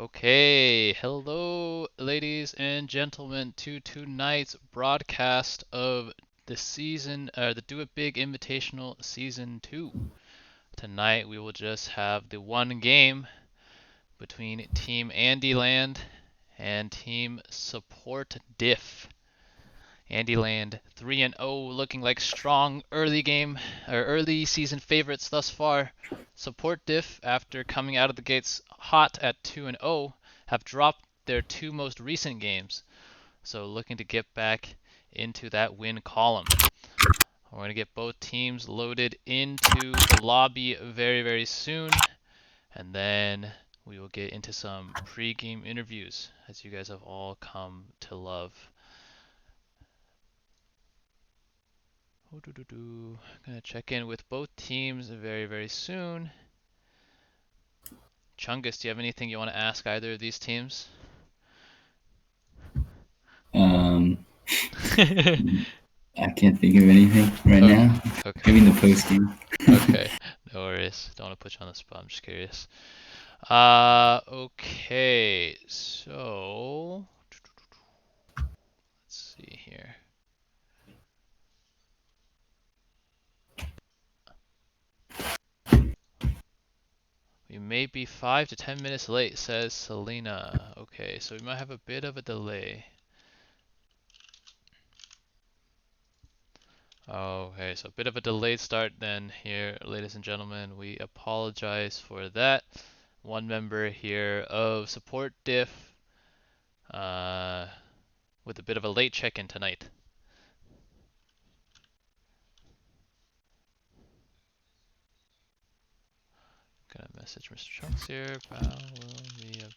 Okay, hello, ladies and gentlemen, to tonight's broadcast of the Do It Big Invitational Season 2. Tonight we will just have the one game between Team Andyland and Team Support Diff. Andyland 3-0, looking like strong early game or early season favorites thus far. Support Diff, after coming out of the gates hot at 2-0, have dropped their two most recent games. So looking to get back into that win column. We're going to get both teams loaded into the lobby very, very soon. And then we will get into some pre-game interviews, as you guys have all come to love. Gonna check in with both teams very, very soon. Chungus, do you have anything you want to ask either of these teams? Um, I can't think of anything right now. Maybe Okay. in the post game. Okay. No worries. Don't want to put you on the spot. I'm just curious. Okay. So, let's see here. We may be 5 to 10 minutes late, says Selena. Okay, so we might have a bit of a delay. Okay, so a bit of a delayed start then here, ladies and gentlemen. We apologize for that. One member here of Support Diff uh, with a bit of a late check-in tonight. Gonna message Mr. Chunks here. Pal will be a...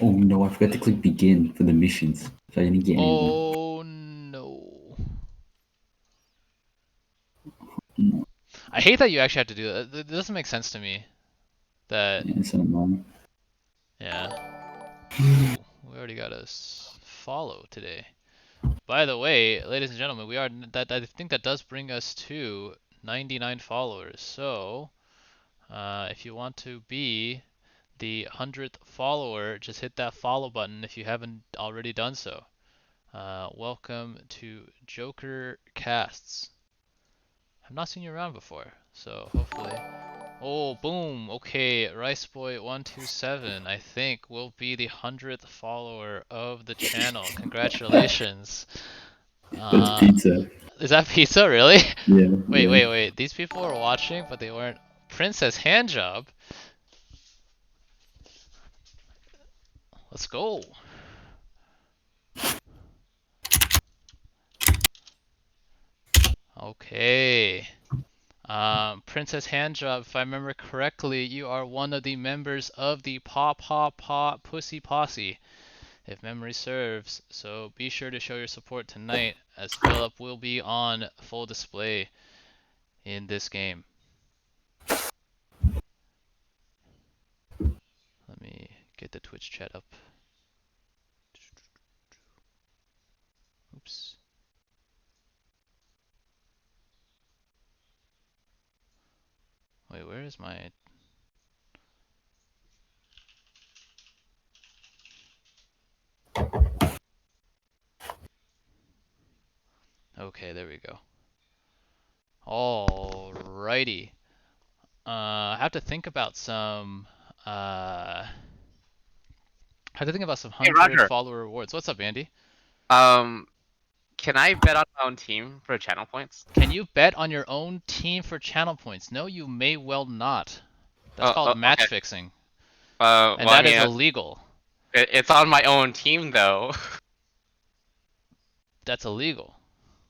Oh no, I forgot to click begin for the missions, so I didn't get any of them. Oh no. No, I hate that you actually have to do that. It doesn't make sense to me. That, yeah, it's not mine. yeah. Ooh, we already got a follow today. By the way, ladies and gentlemen, I think that does bring us to 99 followers. So, if you want to be the 100th follower, just hit that follow button if you haven't already done so. Welcome to Joker Casts. I've not seen you around before, so hopefully. Oh, boom. Okay, Riceboy127, I think, will be the 100th follower of the channel. Congratulations. That's Uh, pizza. is that pizza, really? Yeah, Wait, yeah. wait, wait. These people are watching, but they weren't. Princess Handjob? Let's go. Okay. Princess Handjob, if I remember correctly, you are one of the members of the Paw Paw Paw Pussy Posse, if memory serves. So be sure to show your support tonight, as Philip will be on full display in this game. Let me get the Twitch chat up. Oops. Wait, where is my... Okay, there we go. Alrighty. I have to think about some... Have to think about some Hey 100 Roger, follower rewards. What's up, Andy? um, can I bet on my own team for channel points? Can you bet on your own team for channel points? No, you may well not. That's called match Okay. fixing, and Well, I that is mean, illegal. it's on my own team though. That's illegal.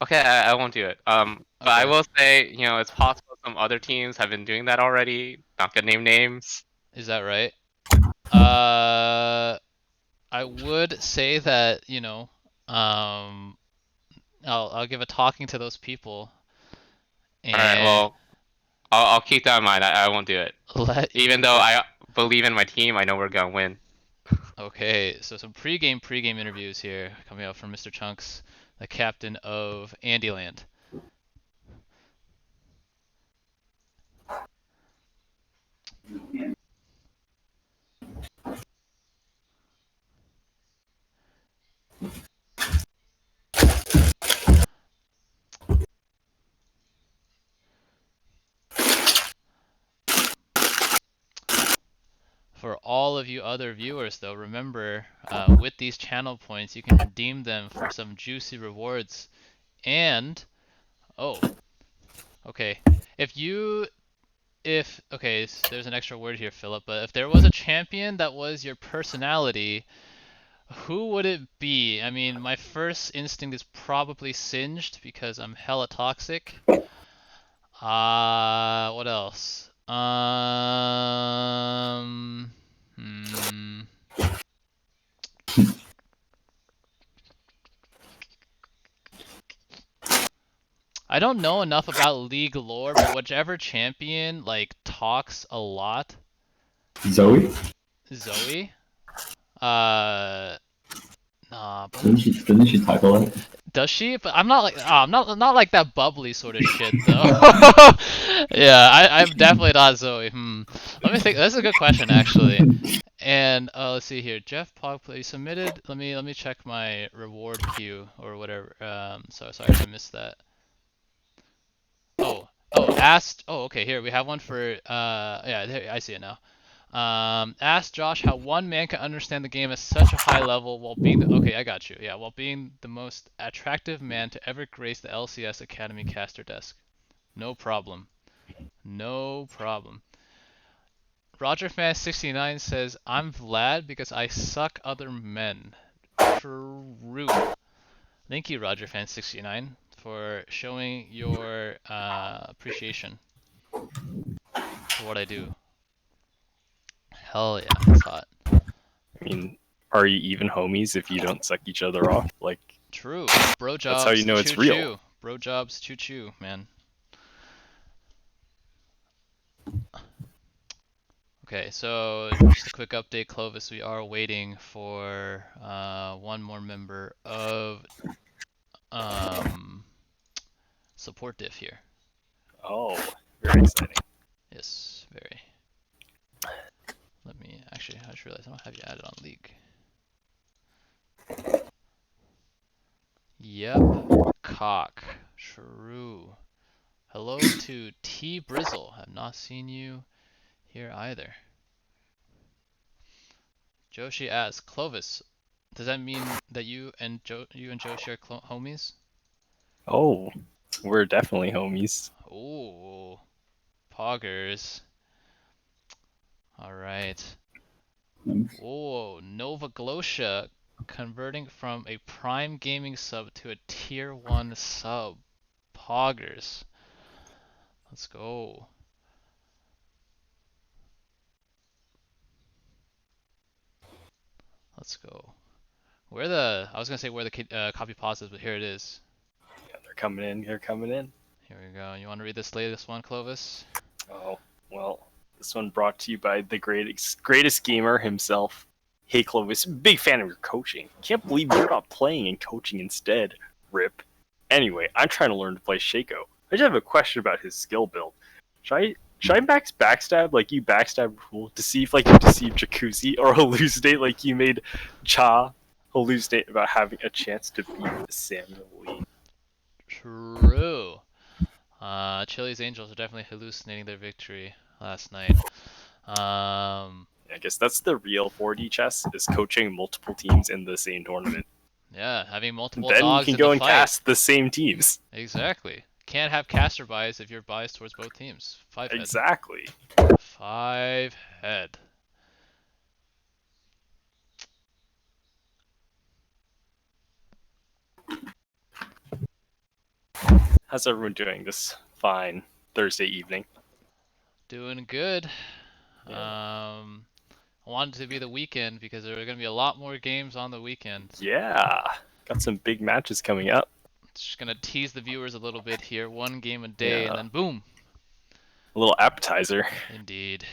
Okay, I won't do it. But I Okay, will say, it's possible some other teams have been doing that already. Not gonna name names. is that right? Uh, I would say that, um, I'll give a talking to those people All right, and well, I'll keep that in mind. I won't do it. let Even though I believe in my team, I know we're gonna win. Okay, so some pre-game interviews here coming out from Mr. Chunks, the captain of Andyland. For all of you other viewers, though, remember, with these channel points, you can redeem them for some juicy rewards. And, oh, okay. Okay, so there's an extra word here, Philip, but if there was a champion that was your personality, who would it be? I mean, my first instinct is probably Singed because I'm hella toxic. What else? Hmm. I don't know enough about League lore, but whichever champion like talks a lot, Zoe? Zoe. Nah, but Doesn't she talk a lot? does she? But I'm not like I'm not like that bubbly sort of shit though. Yeah, I'm definitely not Zoe. Let me think. That's a good question actually. And let's see here. Jeff Pogplay submitted. Let me check my reward queue or whatever. So sorry if I missed that. Asked. Oh, okay. Here we have one for. Yeah, there, I see it now. Asked Josh how one man can understand the game at such a high level while being the. Okay, I got you. Yeah, while being the most attractive man to ever grace the LCS Academy caster desk. No problem. No problem. RogerFan69 says, I'm Vlad because I suck other men. True. Thank you, RogerFan69, for showing your appreciation for what I do. Hell yeah, that's hot. I mean, are you even homies if you don't suck each other off? Like, True. Bro jobs. that's how you know it's choo real. Choo. Bro jobs. Choo choo, man. Okay, so just a quick update, Clovis. We are waiting for one more member of support diff here. Oh, very exciting. Yes, very. Let me actually. I just realized I don't have you added on League. Yep, cock. True. Hello to T Brizzle. Have not seen you here either. Joshi asks, Clovis, does that mean that you and Joshi are homies? Oh, we're definitely homies. Ooh, poggers. All right. Whoa, Nova Glotia converting from a Prime Gaming sub to a Tier 1 sub. Poggers. Let's go. Let's go. I was gonna say where the copy pause is, but here it is. Yeah, they're coming in. They're coming in. Here we go. You want to read this latest one, Clovis? Oh, well, this one brought to you by the greatest gamer himself. Hey Clovis, big fan of your coaching. Can't believe you're not playing and coaching instead. Rip. Anyway, I'm trying to learn to play Shaco. I just have a question about his skill build. Should I max backstab like you backstab Rule, deceive like you deceive Jacuzzi, or hallucinate like you made Cha hallucinate about having a chance to beat Samuel Lee? True. Chili's Angels are definitely hallucinating their victory last night. I guess that's the real 4D chess, is coaching multiple teams in the same tournament. Yeah, having multiple Then you dogs can in go the and fight. cast the same teams. Exactly. Can't have caster bias if you're biased towards both teams. 5 head. Exactly. 5 head. How's everyone doing this fine Thursday evening? Doing good. Yeah. I wanted it to be the weekend because there are going to be a lot more games on the weekend. Yeah. Got some big matches coming up. Just going to tease the viewers a little bit here. One game a day, Yeah. and then boom. A little appetizer. Indeed.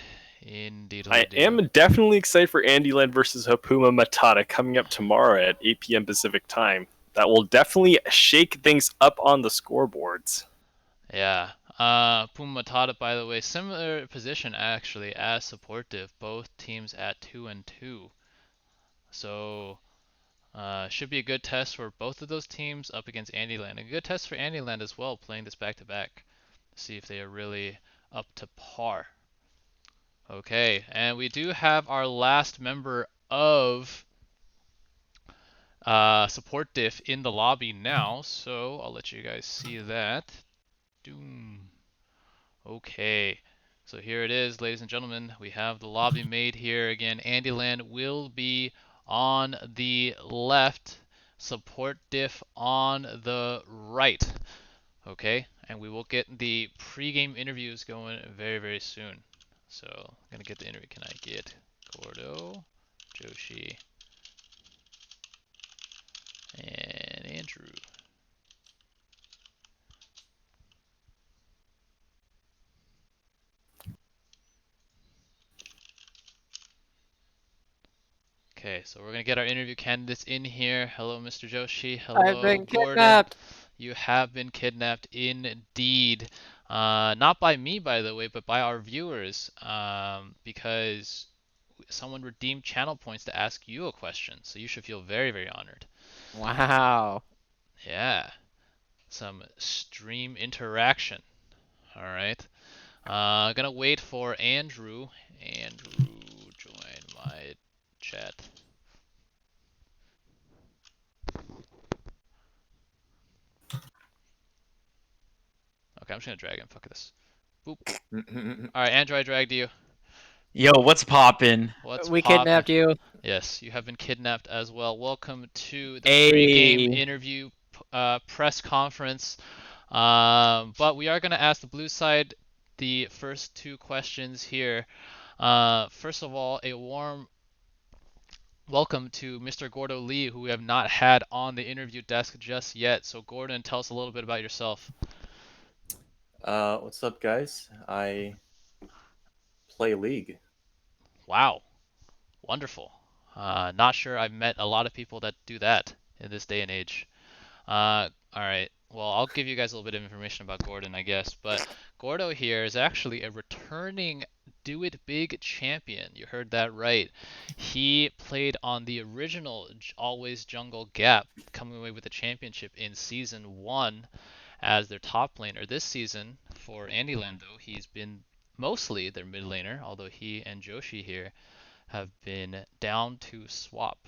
Indeed. I am definitely excited for Andyland versus Hapuma Matata coming up tomorrow at 8 p.m. Pacific time. That will definitely shake things up on the scoreboards. Yeah. Puma Matata, by the way, similar position actually as Supportive, both teams at 2-2. So should be a good test for both of those teams up against Andyland. A good test for Andyland as well, playing this back to back. See if they are really up to par. Okay, and we do have our last member of support diff in the lobby now, so I'll let you guys see that. Doom. Okay, so here it is, ladies and gentlemen. We have the lobby made here again. Andyland will be on the left, support diff on the right. Okay, and we will get the pre-game interviews going very, very soon. So I'm gonna get the interview. Can I get Gordo, Joshi, and Andrew? Okay, so we're gonna get our interview candidates in here. Hello, Mr. Joshi. I've Hello, been Gordon. kidnapped. You have been kidnapped indeed. Not by me, by the way, but by our viewers, because someone redeemed channel points to ask you a question. So you should feel very, very honored. Wow. Yeah, some stream interaction. All right. Gonna wait for Andrew. Andrew, join my chat. Okay, I'm just gonna drag him. Fuck this. Boop. All right, Andrew, I dragged you. Yo, what's poppin'? What's We poppin'? kidnapped you. Yes, you have been kidnapped as well. Welcome to the Hey. pre-game interview press conference. But we are gonna ask the blue side the first two questions here. First of all, a warm welcome to Mr. Gordo Lee, who we have not had on the interview desk just yet. So Gordon, tell us a little bit about yourself. What's up, guys? I play League. Wow, wonderful. Not sure I've met a lot of people that do that in this day and age. All right. Well, I'll give you guys a little bit of information about Gordon, I guess. But Gordo here is actually a returning Do It Big champion. You heard that right. He played on the original Always Jungle Gap, coming away with the championship in Season 1 as their top laner. This season, for Andyland, though, he's been mostly their mid laner, although he and Joshi here have been down to swap.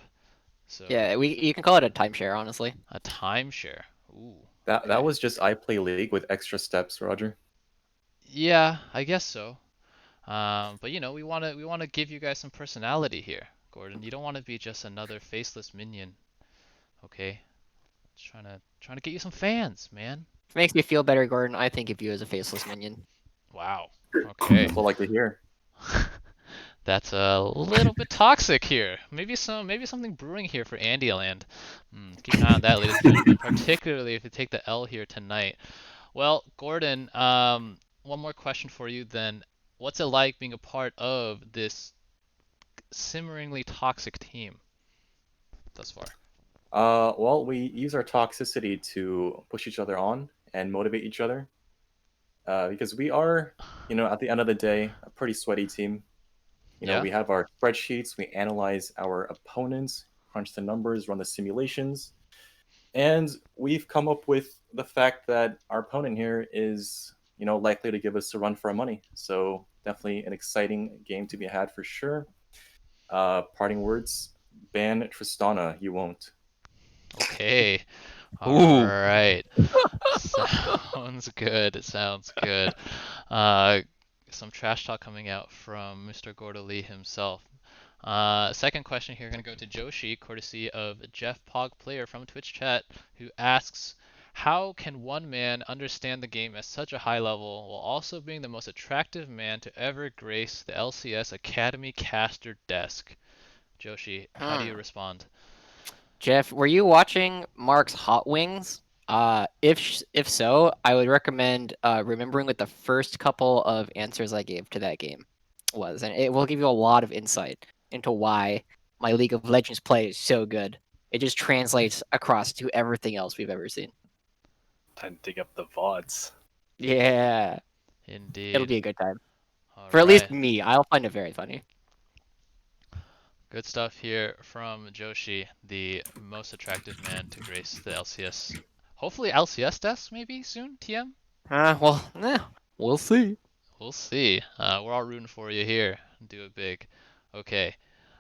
So Yeah, you can call it a timeshare, honestly. a timeshare. Ooh. That was just I play League with extra steps, Roger. Yeah, I guess so. But you know, we wanna give you guys some personality here, Gordon. You don't want to be just another faceless minion. Okay? Just trying to get you some fans, man. If it makes me feel better, Gordon, I think of you as a faceless minion. Wow. Okay. That's what I like to hear. That's a little bit toxic here. Maybe something brewing here for Andyland. Keep an eye on that, ladies and gentlemen, particularly if you take the L here tonight. Well, Gordon, one more question for you then. What's it like being a part of this simmeringly toxic team thus far? Well, we use our toxicity to push each other on and motivate each other. Because we are, at the end of the day, a pretty sweaty team. Yeah. We have our spreadsheets, we analyze our opponents, crunch the numbers, run the simulations, and we've come up with the fact that our opponent here is, likely to give us a run for our money. So definitely an exciting game to be had for sure. Parting words, ban Tristana, you won't. Okay. All Ooh. right. Sounds good. It sounds good. Some trash talk coming out from Mr. Gordo Lee himself. Second question here, going to go to Joshi, courtesy of Jeff Pog Player from Twitch chat, who asks, how can one man understand the game at such a high level while also being the most attractive man to ever grace the LCS Academy caster desk? Joshi, how do you respond? Jeff, were you watching Mark's Hot Wings? If so, I would recommend remembering what the first couple of answers I gave to that game. was, and it will give you a lot of insight into why my League of Legends play is so good. It just translates across to everything else we've ever seen. Time to dig up the VODs. Yeah, Indeed. it'll be a good time. All For at least right. me, I'll find it very funny. Good stuff here from Joshi, the most attractive man to grace the LCS. Hopefully LCS desk maybe soon, TM? We'll see. We'll see. We're all rooting for you here. Do it big. Okay.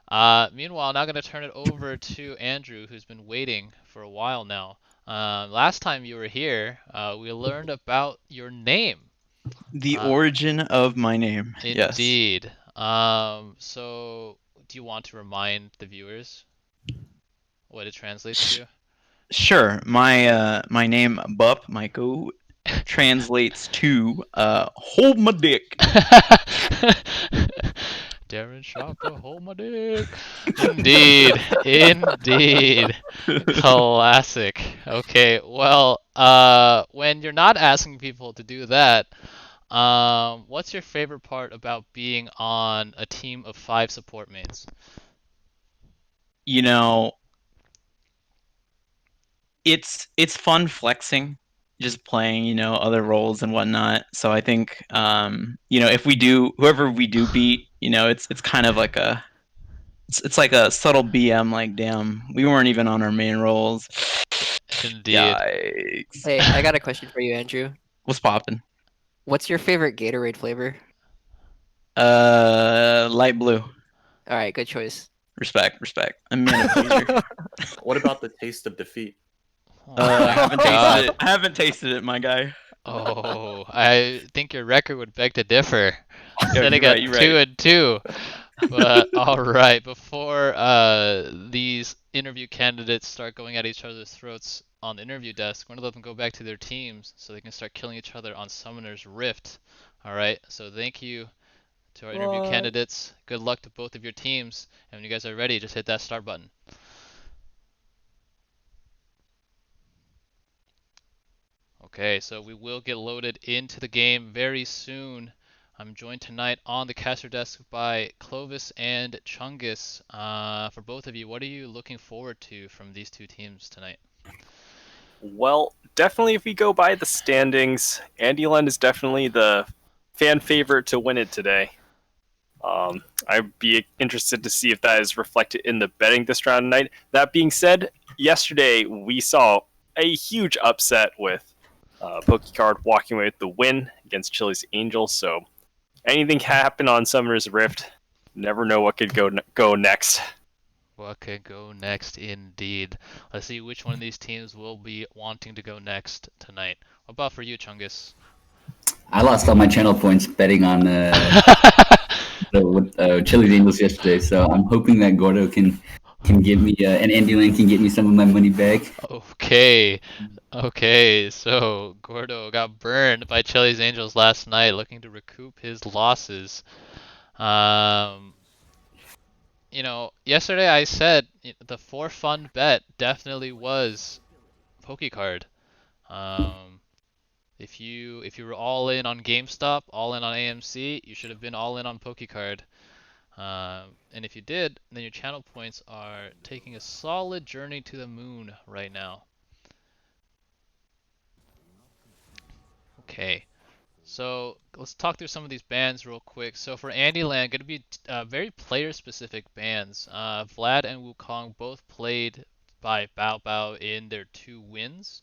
Meanwhile, now going to turn it over to Andrew, who's been waiting for a while now. Last time you were here, we learned about your name. The Uh, origin of my name. Yes. Indeed. So do you want to remind the viewers what it translates to? Sure. My name Bup, Michael, translates to hold my dick. Darren Sharper, hold my dick. Indeed, indeed. Classic. Okay, well, when you're not asking people to do that, what's your favorite part about being on a team of 5 support mains? You know, it's fun flexing, just playing, other roles and whatnot. So I think, if whoever we do beat, it's kind of like it's like a subtle BM, like, damn, we weren't even on our main roles. Indeed. Yikes. Hey, I got a question for you, Andrew. What's poppin'? What's your favorite Gatorade flavor? Light blue. All right, good choice. Respect. I'm man of pleasure. What about the taste of defeat? Oh I my haven't God. tasted it. I haven't tasted it, my guy. Oh, I think your record would beg to differ. Yo, Sitting you're at right, you're 2 right. and 2. But all right, before these interview candidates start going at each other's throats on the interview desk, we're gonna let them go back to their teams so they can start killing each other on Summoner's Rift. All right, so thank you to our interview What? candidates. Good luck to both of your teams, and when you guys are ready, just hit that start button. Okay, so we will get loaded into the game very soon. I'm joined tonight on the caster desk by Clovis and Chungus. For both of you, what are you looking forward to from these two teams tonight? Well, definitely if we go by the standings, Andyland is definitely the fan favorite to win it today. I'd be interested to see if that is reflected in the betting this round tonight. That being said, yesterday we saw a huge upset with PokeCard walking away with the win against Chili's Angels. So anything can happen on Summoner's Rift. Never know what could go next. What could go next, indeed. Let's see which one of these teams will be wanting to go next tonight. What about for you, Chungus? I lost all my channel points betting on Chili's Angels yesterday, so I'm hoping that Gordo can give me and Andyland can get me some of my money back. Okay, so Gordo got burned by Chili's Angels last night, looking to recoup his losses. Yesterday I said the for fun bet definitely was PokeCard. If you were all in on GameStop, all in on AMC, you should have been all in on PokeCard. And if you did, then your channel points are taking a solid journey to the moon right now. Okay, so let's talk through some of these bans real quick. So for Andyland, going to be very player-specific bans. Vlad and Wukong both played by Bao Bao in their 2 wins,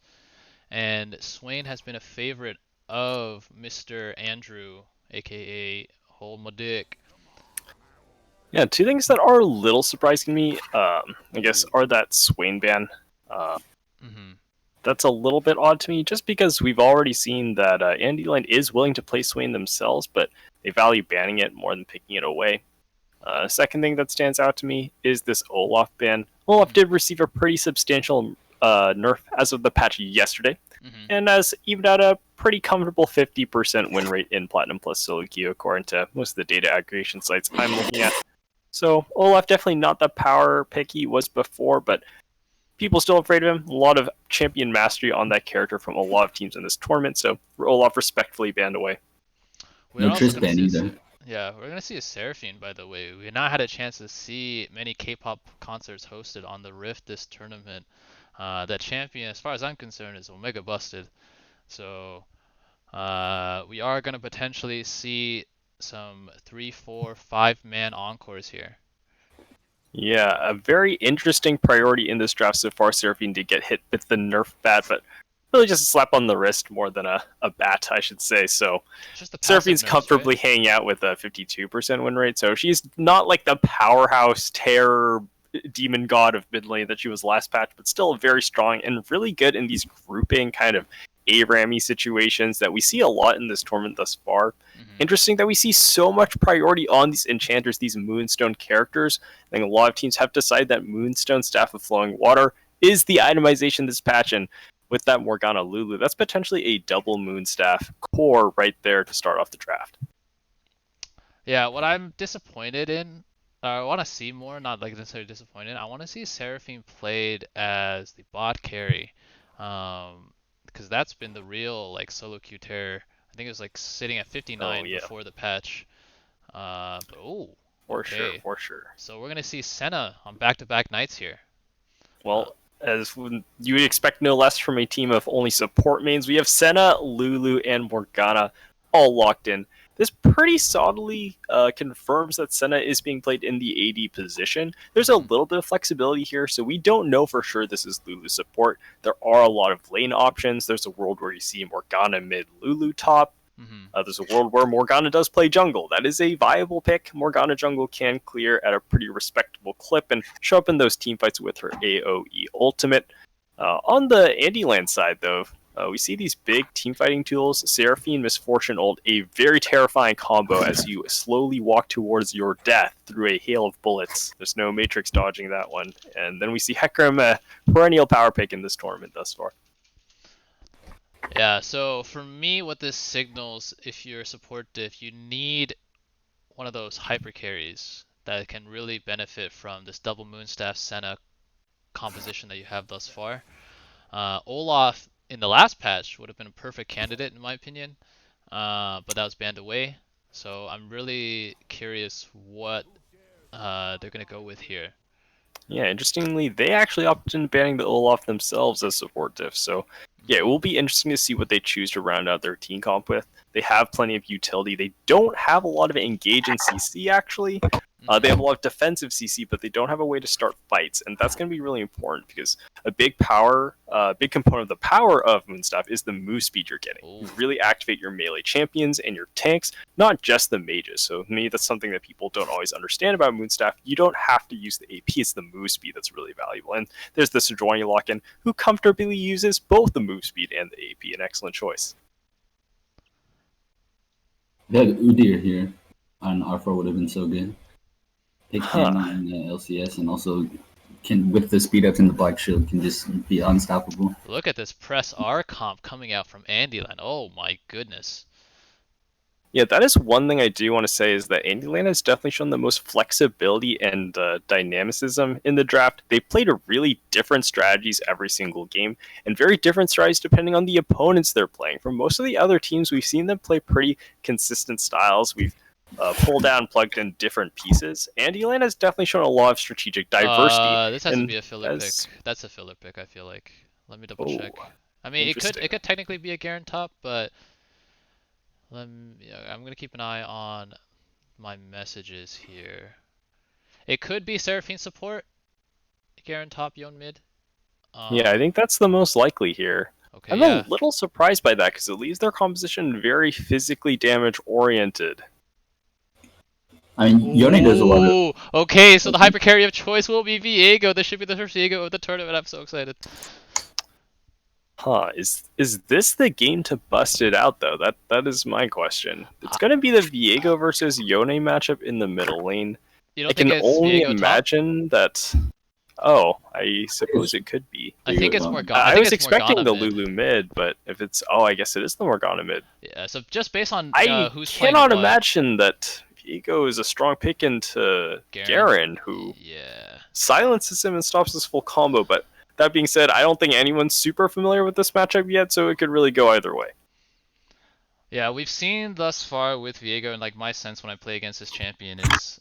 and Swain has been a favorite of Mr. Andrew, aka Hold My Dick. Yeah, 2 things that are a little surprising to me, I guess, are that Swain ban. That's a little bit odd to me, just because we've already seen that Andyland is willing to play Swain themselves, but they value banning it more than picking it away. Second thing that stands out to me is this Olaf ban. Olaf did receive a pretty substantial nerf as of the patch yesterday, and has evened out a pretty comfortable 50% win rate in Platinum Plus Solo queue, according to most of the data aggregation sites I'm looking at. So Olaf definitely not the power pick he was before, but people still afraid of him. A lot of champion mastery on that character from a lot of teams in this tournament, so Olaf respectfully banned away. No Triss ban either. Yeah, we're gonna see a Seraphine, by the way. We not had a chance to see many K-pop concerts hosted on the Rift this tournament. That champion, as far as I'm concerned, is Omega Busted. So we are gonna potentially see some 3, 4, 5-man encores here. Yeah, a very interesting priority in this draft so far. Seraphine did get hit with the Nerf bat, but really just a slap on the wrist more than a bat, I should say. So It's just the passive Seraphine's nerfs, comfortably right? hanging out with a 52% win rate, so she's not like the powerhouse terror demon god of mid lane that she was last patch, but still very strong and really good in these grouping kind of ARAM-y situations that we see a lot in this tournament thus far. Mm-hmm. Interesting that we see so much priority on these enchanters, these Moonstone characters. I think a lot of teams have decided that Moonstone Staff of Flowing Water is the itemization this patch, and with that Morgana Lulu, that's potentially a double Moonstaff core right there to start off the draft. Yeah, what I'm disappointed in, I want to see more, not like necessarily disappointed. I want to see Seraphine played as the bot carry, because that's been the real like solo queue terror. I think it was like sitting at 59 yeah. before the patch. But oh, For sure, okay. for sure. So we're gonna see Senna on back-to-back nights here. Well, as you would expect no less from a team of only support mains, we have Senna, Lulu, and Morgana all locked in. This pretty solidly confirms that Senna is being played in the AD position. There's a little bit of flexibility here, so we don't know for sure this is Lulu support. There are a lot of lane options. There's a world where you see Morgana mid, Lulu top. There's a world where Morgana does play jungle. That is a viable pick. Morgana jungle can clear at a pretty respectable clip and show up in those team fights with her AoE ultimate. On the Andyland side, though, we see these big team fighting tools. Seraphine, Misfortune ult, a very terrifying combo as you slowly walk towards your death through a hail of bullets. There's no Matrix dodging that one. And then we see Hecarim, a perennial power pick in this tournament thus far. Yeah, so for me, what this signals, if you're a support diff, you need one of those hyper carries that can really benefit from this double Moonstaff Senna composition that you have thus far. Olaf in the last patch would have been a perfect candidate in my opinion, but that was banned away. So I'm really curious what they're gonna go with here. Yeah, interestingly, they actually opted in banning the Olaf themselves as support diff. So yeah, it will be interesting to see what they choose to round out their team comp with. They have plenty of utility. They don't have a lot of engage in CC, actually. They have a lot of defensive CC, but they don't have a way to start fights, and that's going to be really important because a big component of the power of Moonstaff is the move speed you're getting. You really activate your melee champions and your tanks, not just the mages. So to me, that's something that people don't always understand about Moonstaff. You don't have to use the AP; it's the move speed that's really valuable. And there's the Sejuani lock-in, who comfortably uses both the move speed and the AP. An excellent choice. Yeah, Udyr here on R4 would have been so good. Pick him on LCS and also can, with the speed ups and the Black Shield, can just be unstoppable. Look at this press R comp coming out from Andyland. Oh my goodness. Yeah, that is one thing I do want to say is that Andyland has definitely shown the most flexibility and dynamicism in the draft. They played a really different strategies every single game, and very different strategies depending on the opponents they're playing. For most of the other teams, we've seen them play pretty consistent styles. We've pulled down, plugged in different pieces. Andyland has definitely shown a lot of strategic diversity. This has to be a filler pick. That's a filler pick, I feel like. Let me double check. I mean, it could technically be a Garen top, but I'm gonna keep an eye on my messages here. It could be Seraphine support, Garen top, Yon mid. Yeah, I think that's the most likely here. Okay, I'm a little surprised by that because it leaves their composition very physically damage oriented. I mean, Yone does a lot of... Okay, so the hyper carry of choice will be Viego. This should be the first Viego of the tournament. I'm so excited. Huh, is this the game to bust it out, though? That is my question. It's going to be the Viego versus Yone matchup in the middle lane. You don't I can think it's only Viego imagine that... Oh, I suppose it could be. I think it's Morgana. I was expecting Morgana the Lulu mid, but if it's... Oh, I guess it is the Morgana mid. Yeah, so just based on who's playing I cannot what, imagine that Viego is a strong pick into Garen, who silences him and stops his full combo, but that being said, I don't think anyone's super familiar with this matchup yet, so it could really go either way. Yeah, we've seen thus far with Viego, and like my sense when I play against this champion is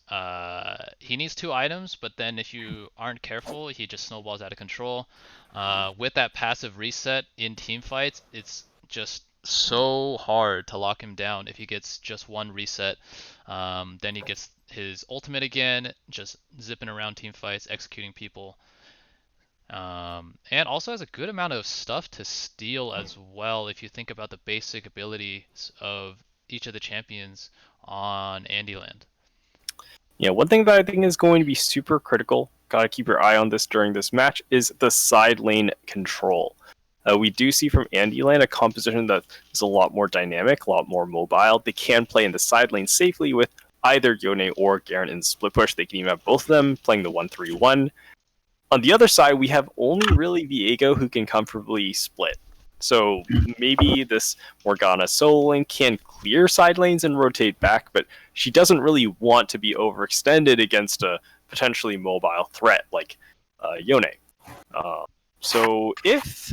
he needs 2 items, but then if you aren't careful, he just snowballs out of control. With that passive reset in team fights, it's just so hard to lock him down if he gets just 1 reset. Then he gets his ultimate again, just zipping around team fights, executing people. And also has a good amount of stuff to steal as well if you think about the basic abilities of each of the champions on Andyland. Yeah, one thing that I think is going to be super critical, gotta keep your eye on this during this match, is the side lane control. We do see from Andyland a composition that is a lot more dynamic, a lot more mobile. They can play in the side lane safely with either Yone or Garen in split push. They can even have both of them playing the 1-3-1. On the other side, we have only really Viego who can comfortably split. So maybe this Morgana solo lane can clear side lanes and rotate back, but she doesn't really want to be overextended against a potentially mobile threat like Yone. So if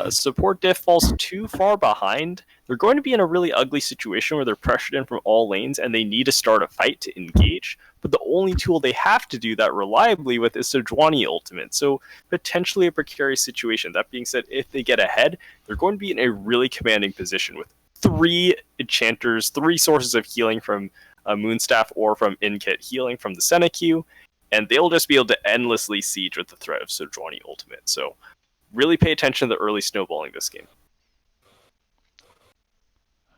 support diff falls too far behind, they're going to be in a really ugly situation where they're pressured in from all lanes and they need to start a fight to engage. But the only tool they have to do that reliably with is Sejuani ultimate. So potentially a precarious situation. That being said, if they get ahead, they're going to be in a really commanding position with 3 enchanters, 3 sources of healing from Moonstaff or from in-kit healing from the Senna Q, and they'll just be able to endlessly siege with the threat of Sejuani ultimate. So really pay attention to the early snowballing this game.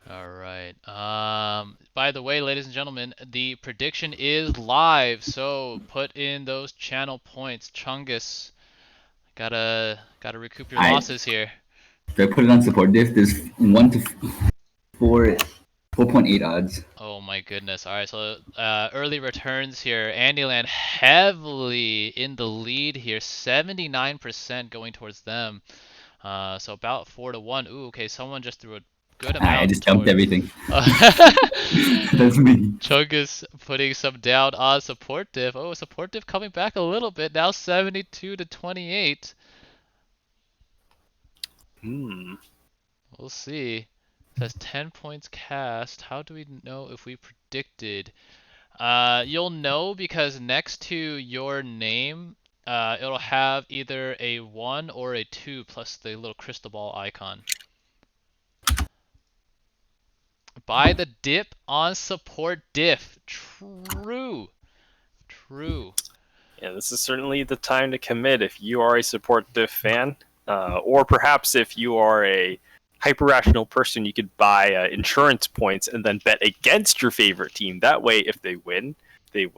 All right. By the way, ladies and gentlemen, the prediction is live, so put in those channel points. Chungus, gotta recoup your losses here. If I put it on support diff, there's 1 to 4, 4.8 odds. Oh my goodness. All right, so early returns here. Andyland heavily in the lead here, 79% going towards them. So about 4 to 1. Ooh, okay, someone just threw a good amount. I just dumped everything. That's That's me. Chungus putting some down on support diff. Oh, support diff coming back a little bit now, 72 to 28. We'll see. It says 10 points cast. How do we know if we predicted? You'll know because next to your name, it'll have either a 1 or a 2 plus the little crystal ball icon. Buy the dip on support diff. True. Yeah, this is certainly the time to commit if you are a support diff fan, or perhaps if you are a hyper-rational person, you could buy insurance points and then bet against your favorite team. That way, if they win,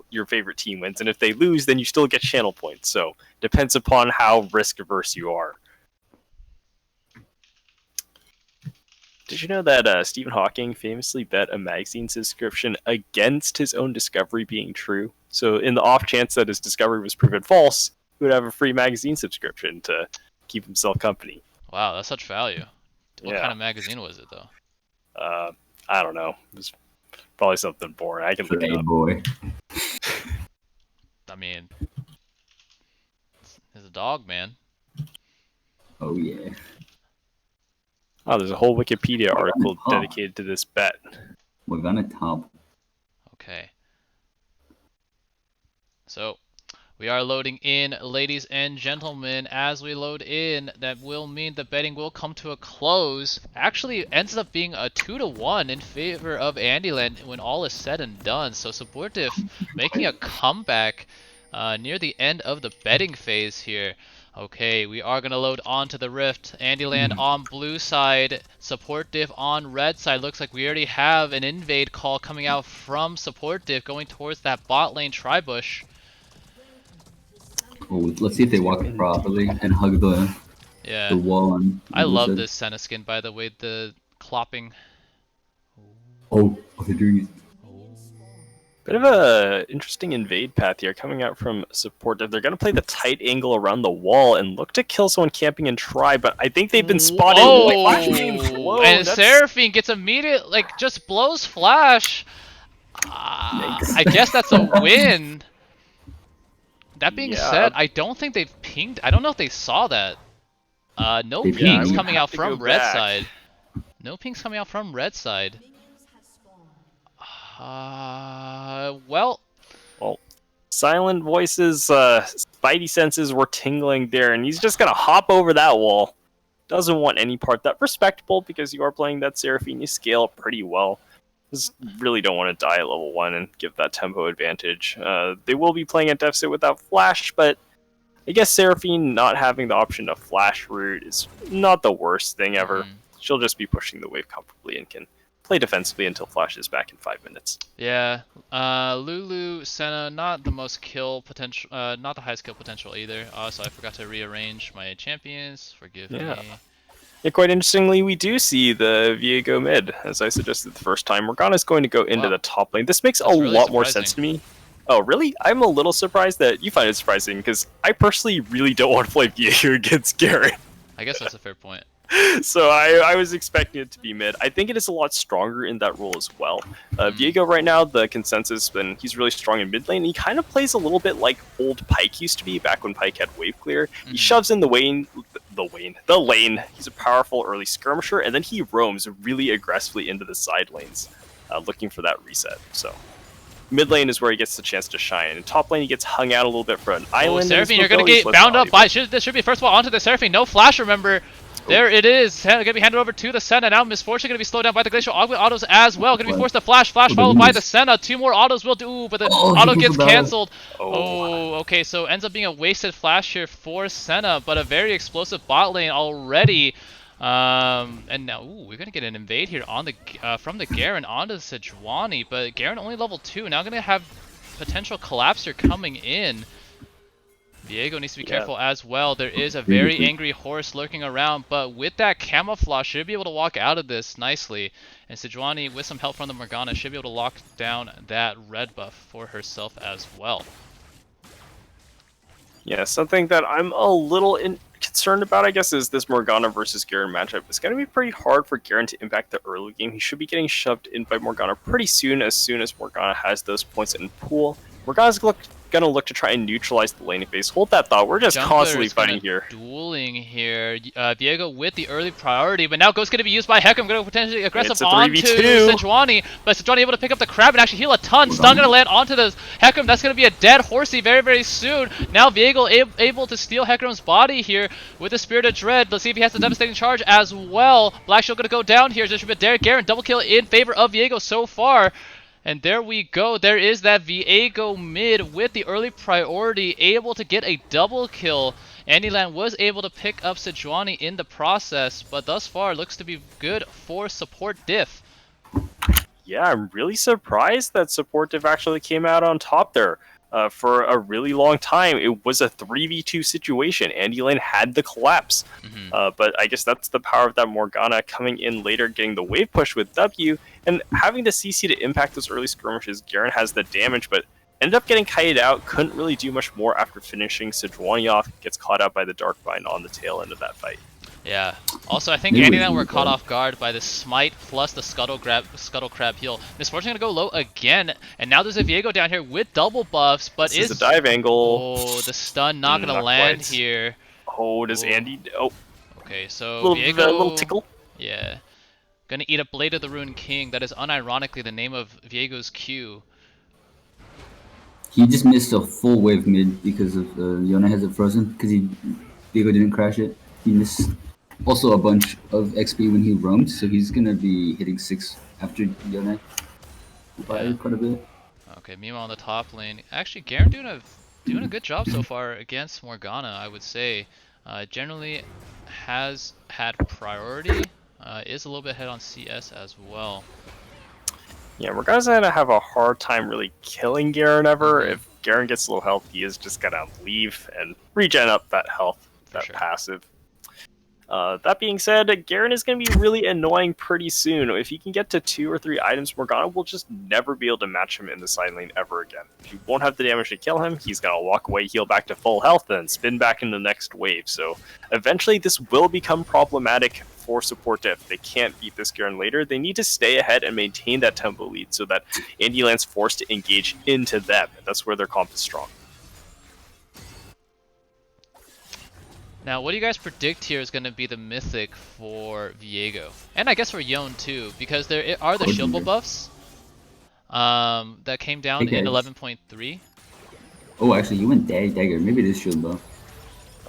your favorite team wins, and if they lose, then you still get channel points. So depends upon how risk-averse you are. Did you know that Stephen Hawking famously bet a magazine subscription against his own discovery being true? So in the off chance that his discovery was proven false, he would have a free magazine subscription to keep himself company. Wow, that's such value. What Yeah. kind of magazine was it, though? I don't know. It was probably something boring. I can look it up. Boy. I mean, he's a dog, man. Oh yeah. Oh, there's a whole Wikipedia article dedicated to this bet. We're gonna top. Okay. So, we are loading in, ladies and gentlemen. As we load in, that will mean the betting will come to a close. Actually, it ends up being a 2 to 1 in favor of Andyland when all is said and done. So, Supportive making a comeback near the end of the betting phase here. Okay, we are going to load onto the Rift. Andyland on blue side, Support Diff on red side. Looks like we already have an invade call coming out from Support Diff going towards that bot lane Tribush. Oh, let's see if they walk it properly and hug the Yeah, wall on. I love this Senna skin, by the way, the clopping. Oh, they're doing it. Bit of a interesting invade path here coming out from support. They're going to play the tight angle around the wall and look to kill someone camping and try, but I think they've been spotted. Whoa! And Seraphine gets immediate, like, just blows flash. I guess that's a win. That being said, I don't think they've pinged. I don't know if they saw that. No pings coming out from red side. No pings coming out from red side. Well, Well, Silent Voice's spidey senses were tingling there, and he's just gonna hop over that wall. Doesn't want any part. That respectable, because you are playing that Seraphine, you scale pretty well. Just really don't want to die at level 1 and give that tempo advantage. They will be playing at deficit without flash, but I guess Seraphine not having the option to flash root is not the worst thing ever. She'll just be pushing the wave comfortably and can play defensively until flash is back in 5 minutes. yeah. Lulu, Senna, not the most kill potential, not the highest kill potential either. So I forgot to rearrange my champions. Forgive me. Yeah, quite interestingly, we do see the Viego mid, as I suggested the first time. Morgana's going to go into the top lane. This makes That's a really lot more surprising. sense to me. Oh, really? I'm a little surprised that you find it surprising, because I personally really don't want to play Viego against Garen. I guess that's a fair point. So I was expecting it to be mid. I think it is a lot stronger in that role as well. Viego right now, the consensus, and he's really strong in mid lane. He kind of plays a little bit like old Pyke used to be back when Pyke had wave clear. He shoves in the lane. He's a powerful early skirmisher, and then he roams really aggressively into the side lanes, looking for that reset. So mid lane is where he gets the chance to shine. In top lane, he gets hung out a little bit for an island. Seraphine, you're gonna get bound up by. This should be first of all onto the Seraphine. No flash, remember. There it is. Gonna be handed over to the Senna. Now Misfortune gonna be slowed down by the Glacial Augment autos as well. Gonna be forced to flash followed by the Senna. 2 more autos will do, but the auto gets cancelled. Oh, okay. So ends up being a wasted flash here for Senna, but a very explosive bot lane already. And now, we're gonna get an invade here on the from the Garen onto the Sejuani, but Garen only level 2. Now gonna have potential collapser coming in. Viego needs to be careful as well. There is a very angry horse lurking around, but with that camouflage, should be able to walk out of this nicely. And Sejuani, with some help from the Morgana, should be able to lock down that red buff for herself as well. Yeah, something that I'm a little concerned about, I guess, is this Morgana versus Garen matchup. It's going to be pretty hard for Garen to impact the early game. He should be getting shoved in by Morgana pretty soon as Morgana has those points in pool. Morgana's going to look to try and neutralize the laning phase. Hold that thought. We're just constantly fighting here. Dueling here. Viego with the early priority, but now Ghost going to be used by Hecarim. Going to potentially aggressive It's a onto 3v2. Sejuani, but Sejuani able to pick up the crab and actually heal a ton. Stun going to land onto the Hecarim. That's going to be a dead horsey very, very soon. Now Viego able to steal Hecarim's body here with the Spirit of Dread. Let's see if he has the devastating charge as well. Black Shield going to go down here. There should be Derek Garen. Double kill in favor of Viego so far. And there we go. There is that Viego mid with the early priority, able to get a double kill. Andyland was able to pick up Sejuani in the process, but thus far looks to be good for support Diff. Yeah, I'm really surprised that support Diff actually came out on top there. For a really long time, it was a 3v2 situation. Andyland had the collapse. But I guess that's the power of that Morgana coming in later, getting the wave push with W, and having the CC to impact those early skirmishes. Garen has the damage, but ended up getting kited out. Couldn't really do much more after finishing Sejuani off. Gets caught out by the Darkbind on the tail end of that fight. Yeah. Also, I think Andyland were caught off guard by the Smite plus the Scuttle Crab heal. Misfortune gonna go low again, and now there's a Viego down here with double buffs, but this is a dive angle. Oh, the stun not gonna land quite. here. Oh, does Andy? Oh. Okay, so Viego, a little tickle. Yeah. Gonna eat a Blade of the Ruined King. That is unironically the name of Viego's Q. He just missed a full wave mid because of Yona has it frozen because Viego didn't crash it. He missed also a bunch of XP when he roamed, so he's gonna be hitting 6 after Yona by quite a bit. Okay, meanwhile on the top lane, actually Garen doing a good job so far against Morgana, I would say. Generally has had priority. Is a little bit ahead on CS as well. Yeah, Morgana's gonna have a hard time really killing Garen ever. If Garen gets low health, he is just gonna leave and regen up that health, that passive. That being said, Garen is going to be really annoying pretty soon. If he can get to 2 or 3 items, Morgana will just never be able to match him in the side lane ever again. He won't have the damage to kill him. He's going to walk away, heal back to full health, then spin back in the next wave. So eventually this will become problematic for support Diff. They can't beat this Garen later. They need to stay ahead and maintain that tempo lead so that Andyland's forced to engage into them. That's where their comp is strong. Now, what do you guys predict here is going to be the mythic for Viego? And I guess for Yone too, because there are the shield buffs that came down Hey in guys. 11.3. Oh, actually, you went dagger. Maybe it is shield buff.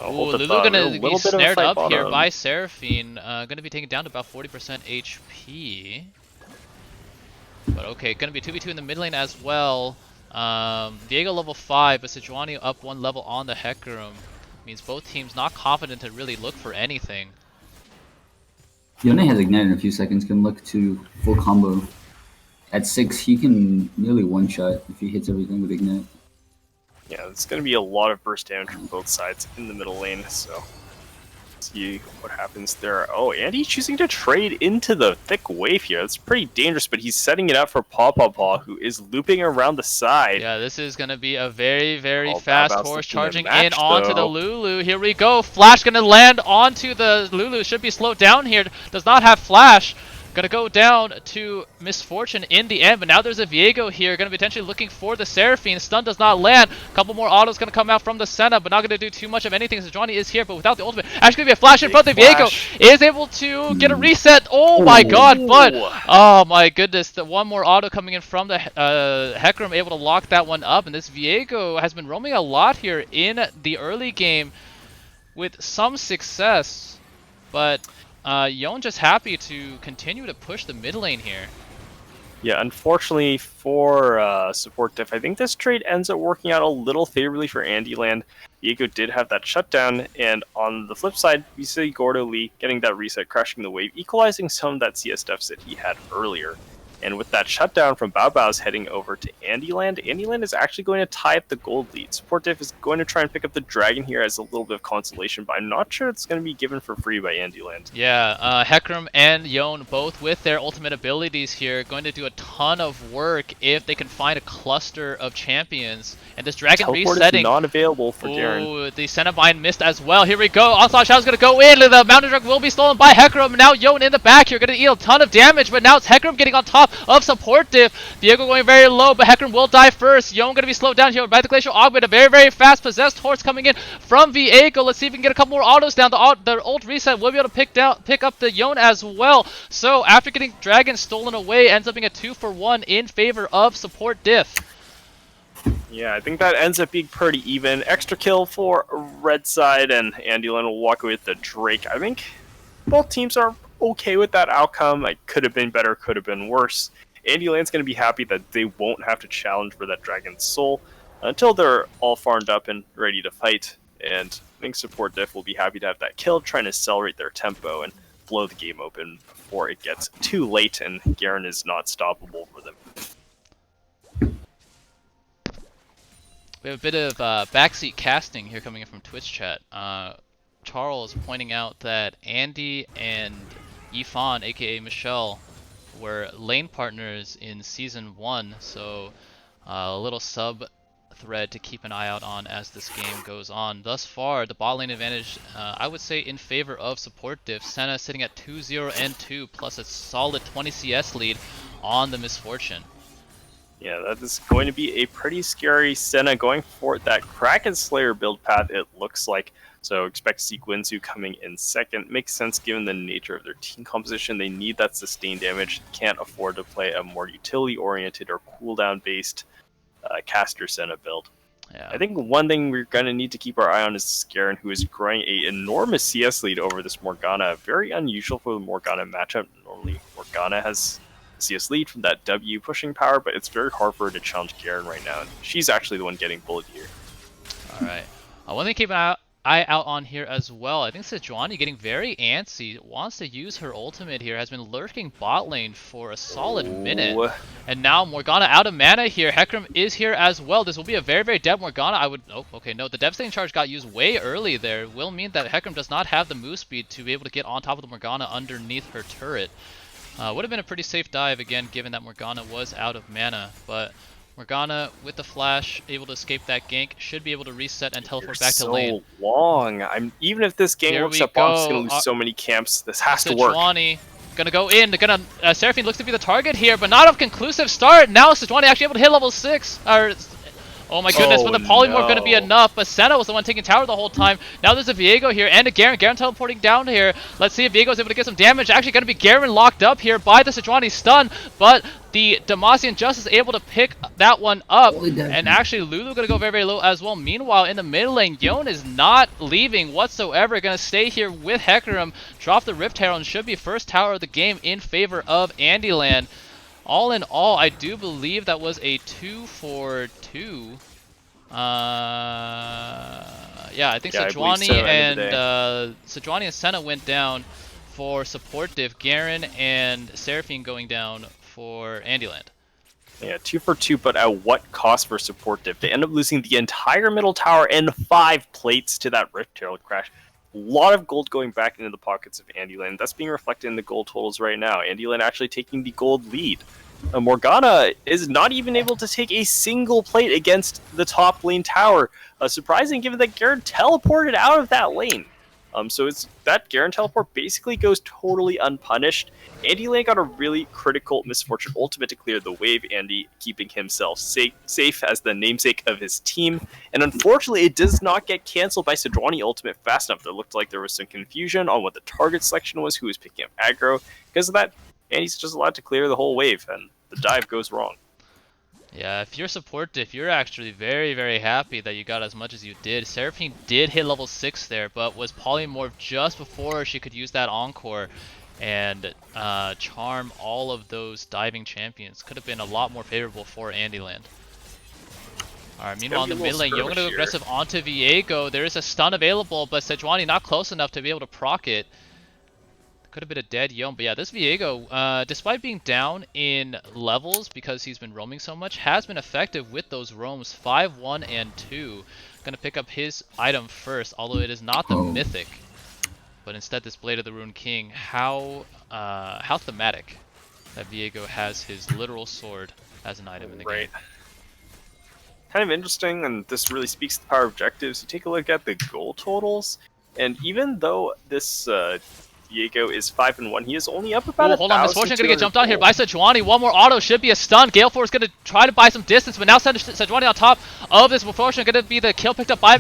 Oh, Ooh, but Lulu a gonna little be bit of a snared fight up here bottom. by Seraphine. Gonna be taken down to about 40% HP. But okay, gonna be 2v2 in the mid lane as well. Viego level 5, but Sejuani up 1 level on the Hecarim. Means both teams not confident to really look for anything. Yone has Ignite in a few seconds, can look to full combo. At 6, he can nearly one-shot if he hits everything with Ignite. Yeah, it's going to be a lot of burst damage from both sides in the middle lane, so see what happens there. Oh, Andy choosing to trade into the thick wave here. That's pretty dangerous, but he's setting it up for Paw Paw Paw, who is looping around the side. Yeah, this is gonna be a very, very Oh, fast Baobao's horse looking to charging match, in onto the though. Lulu. Here we go. Flash gonna land onto the Lulu. Should be slowed down here. Does not have flash. Gonna go down to Misfortune in the end, but now there's a Viego here. Gonna be potentially looking for the Seraphine. Stun does not land. A couple more autos gonna come out from the Senna, but not gonna do too much of anything. Sejuani is here, but without the ultimate. Actually gonna be a flash in front of Viego. Is able to get a reset. Oh my god, but oh my goodness, the one more auto coming in from the Hecarim, able to lock that one up, and this Viego has been roaming a lot here in the early game with some success, but Yone just happy to continue to push the mid lane here. Yeah, unfortunately for support Diff, I think this trade ends up working out a little favorably for Andyland. Viego did have that shutdown, and on the flip side, we see Gordo Lee getting that reset, crashing the wave, equalizing some of that CS deficit he had earlier. And with that shutdown from Baobao's heading over to Andyland, Andyland is actually going to tie up the gold lead. Support Diff is going to try and pick up the dragon here as a little bit of consolation, but I'm not sure it's going to be given for free by Andyland. Yeah, Hecarim and Yone both with their ultimate abilities here going to do a ton of work if they can find a cluster of champions. And this dragon Teleport resetting. is not available for Garen. Ooh, the Cenobine missed as well. Here we go. Onslaught Shadow's going to go in. The Mountain Drug will be stolen by Hecarim. Now Yone in the back here going to deal a ton of damage, but now it's Hecarim getting on top of support Diff. Viego going very low, but Hecarim will die first. Yone going to be slowed down here by the Glacial Augment. A very, very fast possessed horse coming in from Viego. Let's see if we can get a couple more autos down. The ult reset will be able to pick up the Yone as well. So after getting Dragon stolen away, ends up being a 2-for-1 in favor of support Diff. Yeah, I think that ends up being pretty even. Extra kill for red side, and Andyland will walk away with the Drake. I think both teams are okay with that outcome. It could have been better, could have been worse. Andyland's going to be happy that they won't have to challenge for that Dragon's Soul until they're all farmed up and ready to fight. And I think support Diff will be happy to have that kill, trying to accelerate their tempo and blow the game open before it gets too late and Garen is not stoppable for them. We have a bit of backseat casting here coming in from Twitch chat. Charles pointing out that Andy and Yifan, aka Michelle, were lane partners in Season 1, so a little sub thread to keep an eye out on as this game goes on. Thus far, the bot lane advantage, I would say, in favor of support Diff. Senna sitting at 2-0 and 2, plus a solid 20 CS lead on the Misfortune. Yeah, that is going to be a pretty scary Senna going for that Kraken Slayer build path, it looks like. So expect Sequenzu coming in second. Makes sense given the nature of their team composition. They need that sustained damage. Can't afford to play a more utility-oriented or cooldown-based caster Senna build. Yeah. I think one thing we're going to need to keep our eye on is Garen, who is growing an enormous CS lead over this Morgana. Very unusual for the Morgana matchup. Normally, Morgana has CS lead from that W pushing power, but it's very hard for her to challenge Garen right now. And she's actually the one getting bullied here. Alright. One thing to keep an eye out on here as well. I think Sejuani getting very antsy. Wants to use her ultimate here. Has been lurking bot lane for a solid minute. And now Morgana out of mana here. Hecarim is here as well. This will be a very, very dead Morgana. Oh, okay, no. The Devastating Charge got used way early there. Will mean that Hecarim does not have the move speed to be able to get on top of the Morgana underneath her turret. Would have been a pretty safe dive again, given that Morgana was out of mana. But Morgana with the flash, able to escape that gank, should be able to reset and teleport back to lane. So long. Even if this game Here works we up, I'm go. going to lose so many camps. This has to work. Sejuani gonna go in. Seraphine looks to be the target here, but not a conclusive start. Now Sejuani actually able to hit level 6, or Oh my goodness, but the polymorph going to be enough, but Senna was the one taking tower the whole time. Now there's a Viego here and a Garen. Garen teleporting down here. Let's see if Viego's able to get some damage. Actually going to be Garen locked up here by the Sejuani stun, but the Demacian Justice is able to pick that one up, and actually Lulu going to go very, very low as well. Meanwhile, in the mid lane, Yon is not leaving whatsoever. Going to stay here with Hecarim, drop the Rift Herald, and should be first tower of the game in favor of Andyland. All in all, I do believe that was a 2-for-2. Yeah, I think Sejuani and Senna went down for support diff. Garen and Seraphine going down for Andyland. Yeah, 2-for-2, but at what cost for support diff? They end up losing the entire middle tower and 5 plates to that Rift Herald crash. A lot of gold going back into the pockets of Andyland. That's being reflected in the gold totals right now. Andyland actually taking the gold lead. Morgana is not even able to take a single plate against the top lane tower. Surprising given that Garen teleported out of that lane. So it's that Garen teleport basically goes totally unpunished. Andyland got a really critical misfortune ultimate to clear the wave, Andy keeping himself safe as the namesake of his team. And unfortunately, it does not get cancelled by Sejuani ultimate fast enough. There looked like there was some confusion on what the target selection was, who was picking up aggro. Because of that, Andy's just allowed to clear the whole wave, and the dive goes wrong. Yeah, if you're support diff, you're actually very, very happy that you got as much as you did. Seraphine did hit level 6 there, but was polymorphed just before she could use that encore and charm all of those diving champions. Could have been a lot more favorable for Andyland. Alright, meanwhile in the mid lane, you're going to go aggressive onto Viego. There is a stun available, but Sejuani not close enough to be able to proc it. Could have been a dead Yon, but yeah, this Viego, despite being down in levels because he's been roaming so much, has been effective with those roams 5, 1, and 2. Gonna pick up his item first, although it is not the mythic, but instead this Blade of the Rune King. How thematic that Viego has his literal sword as an item in the game. Kind of interesting, and this really speaks to the power objectives. You take a look at the goal totals, and even though this Viego is 5 and 1. He is only up about hold on, Misfortune gonna get jumped on here by Sejuani. One more auto should be a stun. Gale Force gonna try to buy some distance, but now Sejuani on top of this. Misfortune gonna be the kill picked up by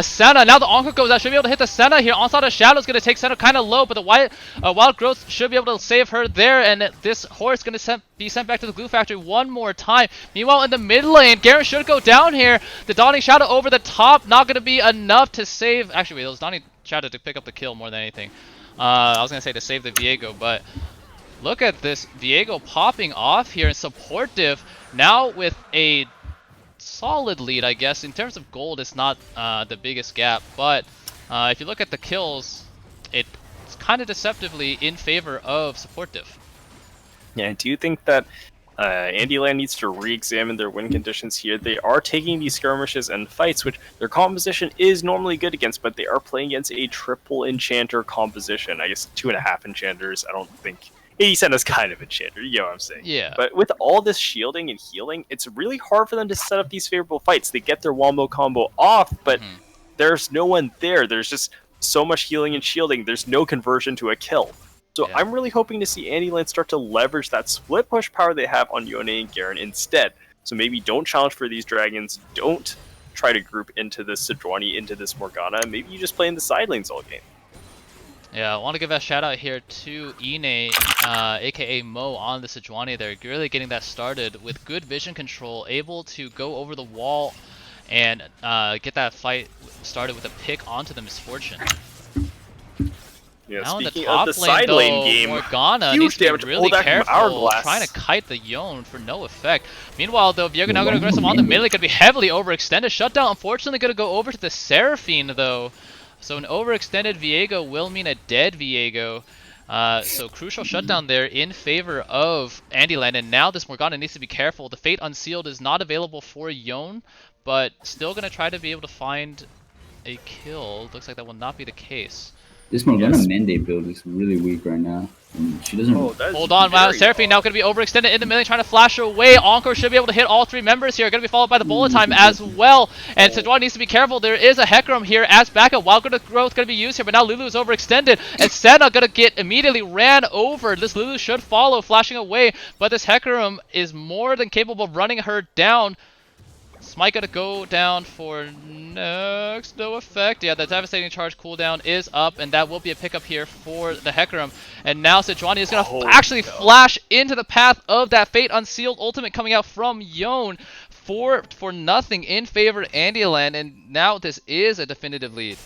Senna. Now the Encore goes out. Should be able to hit the Senna here. Onslaught of Shadows gonna take Senna kind of low, but the Wild Growth should be able to save her there. And this horse gonna be sent back to the Glue Factory one more time. Meanwhile, in the mid lane, Garen should go down here. The Dawning Shadow over the top, not gonna be enough to save. Actually, wait, it was Dawning Shadow to pick up the kill more than anything. I was going to say to save the Viego, but look at this Viego popping off here in support diff. Now with a solid lead, I guess. In terms of gold, it's not the biggest gap, but if you look at the kills, it's kind of deceptively in favor of support diff. Yeah, I do think that Andyland needs to re-examine their win conditions here. They are taking these skirmishes and fights, which their composition is normally good against, but they are playing against a triple enchanter composition. I guess 2.5 enchanters. I don't think 80 is kind of enchanter. You know what I'm saying? Yeah. But with all this shielding and healing, it's really hard for them to set up these favorable fights. They get their wombo combo off, but there's no one there. There's just so much healing and shielding. There's no conversion to a kill. So I'm really hoping to see Andyland start to leverage that split push power they have on Yone and Garen instead. So maybe don't challenge for these dragons, don't try to group into this Sejuani, into this Morgana, maybe you just play in the side lanes all game. Yeah, I want to give a shout out here to Ine, aka Mo, on the Sejuani there. Really getting that started with good vision control, able to go over the wall and get that fight started with a pick onto the Misfortune. Yeah, now in the speaking top of the lane, side lane though, game, Morgana needs to be really careful, Hourglass. trying to kite the Yone for no effect. Meanwhile, though, Viego now going to aggressive on the mid lane, going to be heavily overextended. Shutdown, unfortunately, going to go over to the Seraphine, though. So an overextended Viego will mean a dead Viego. So crucial shutdown there in favor of Andyland, and now this Morgana needs to be careful. The Fate Unsealed is not available for Yone, but still going to try to be able to find a kill. Looks like that will not be the case. This Morgana mandate build is really weak right now. She doesn't. Hold on, wow. Seraphine now going to be overextended in the middle, trying to flash away. Encore should be able to hit all 3 members here. Going to be followed by the bullet time as well. And Sejuani needs to be careful. There is a Hecarim here as backup. Wild Growth going to be used here, but now Lulu is overextended. And Senna going to get immediately ran over. This Lulu should follow, flashing away. But this Hecarim is more than capable of running her down. Smite gonna go down for next, no effect. Yeah, the Devastating Charge cooldown is up, and that will be a pickup here for the Hecarim. And now Sejuani is gonna actually flash into the path of that Fate Unsealed ultimate coming out from Yone for nothing in favor of Andyland, and now this is a definitive lead.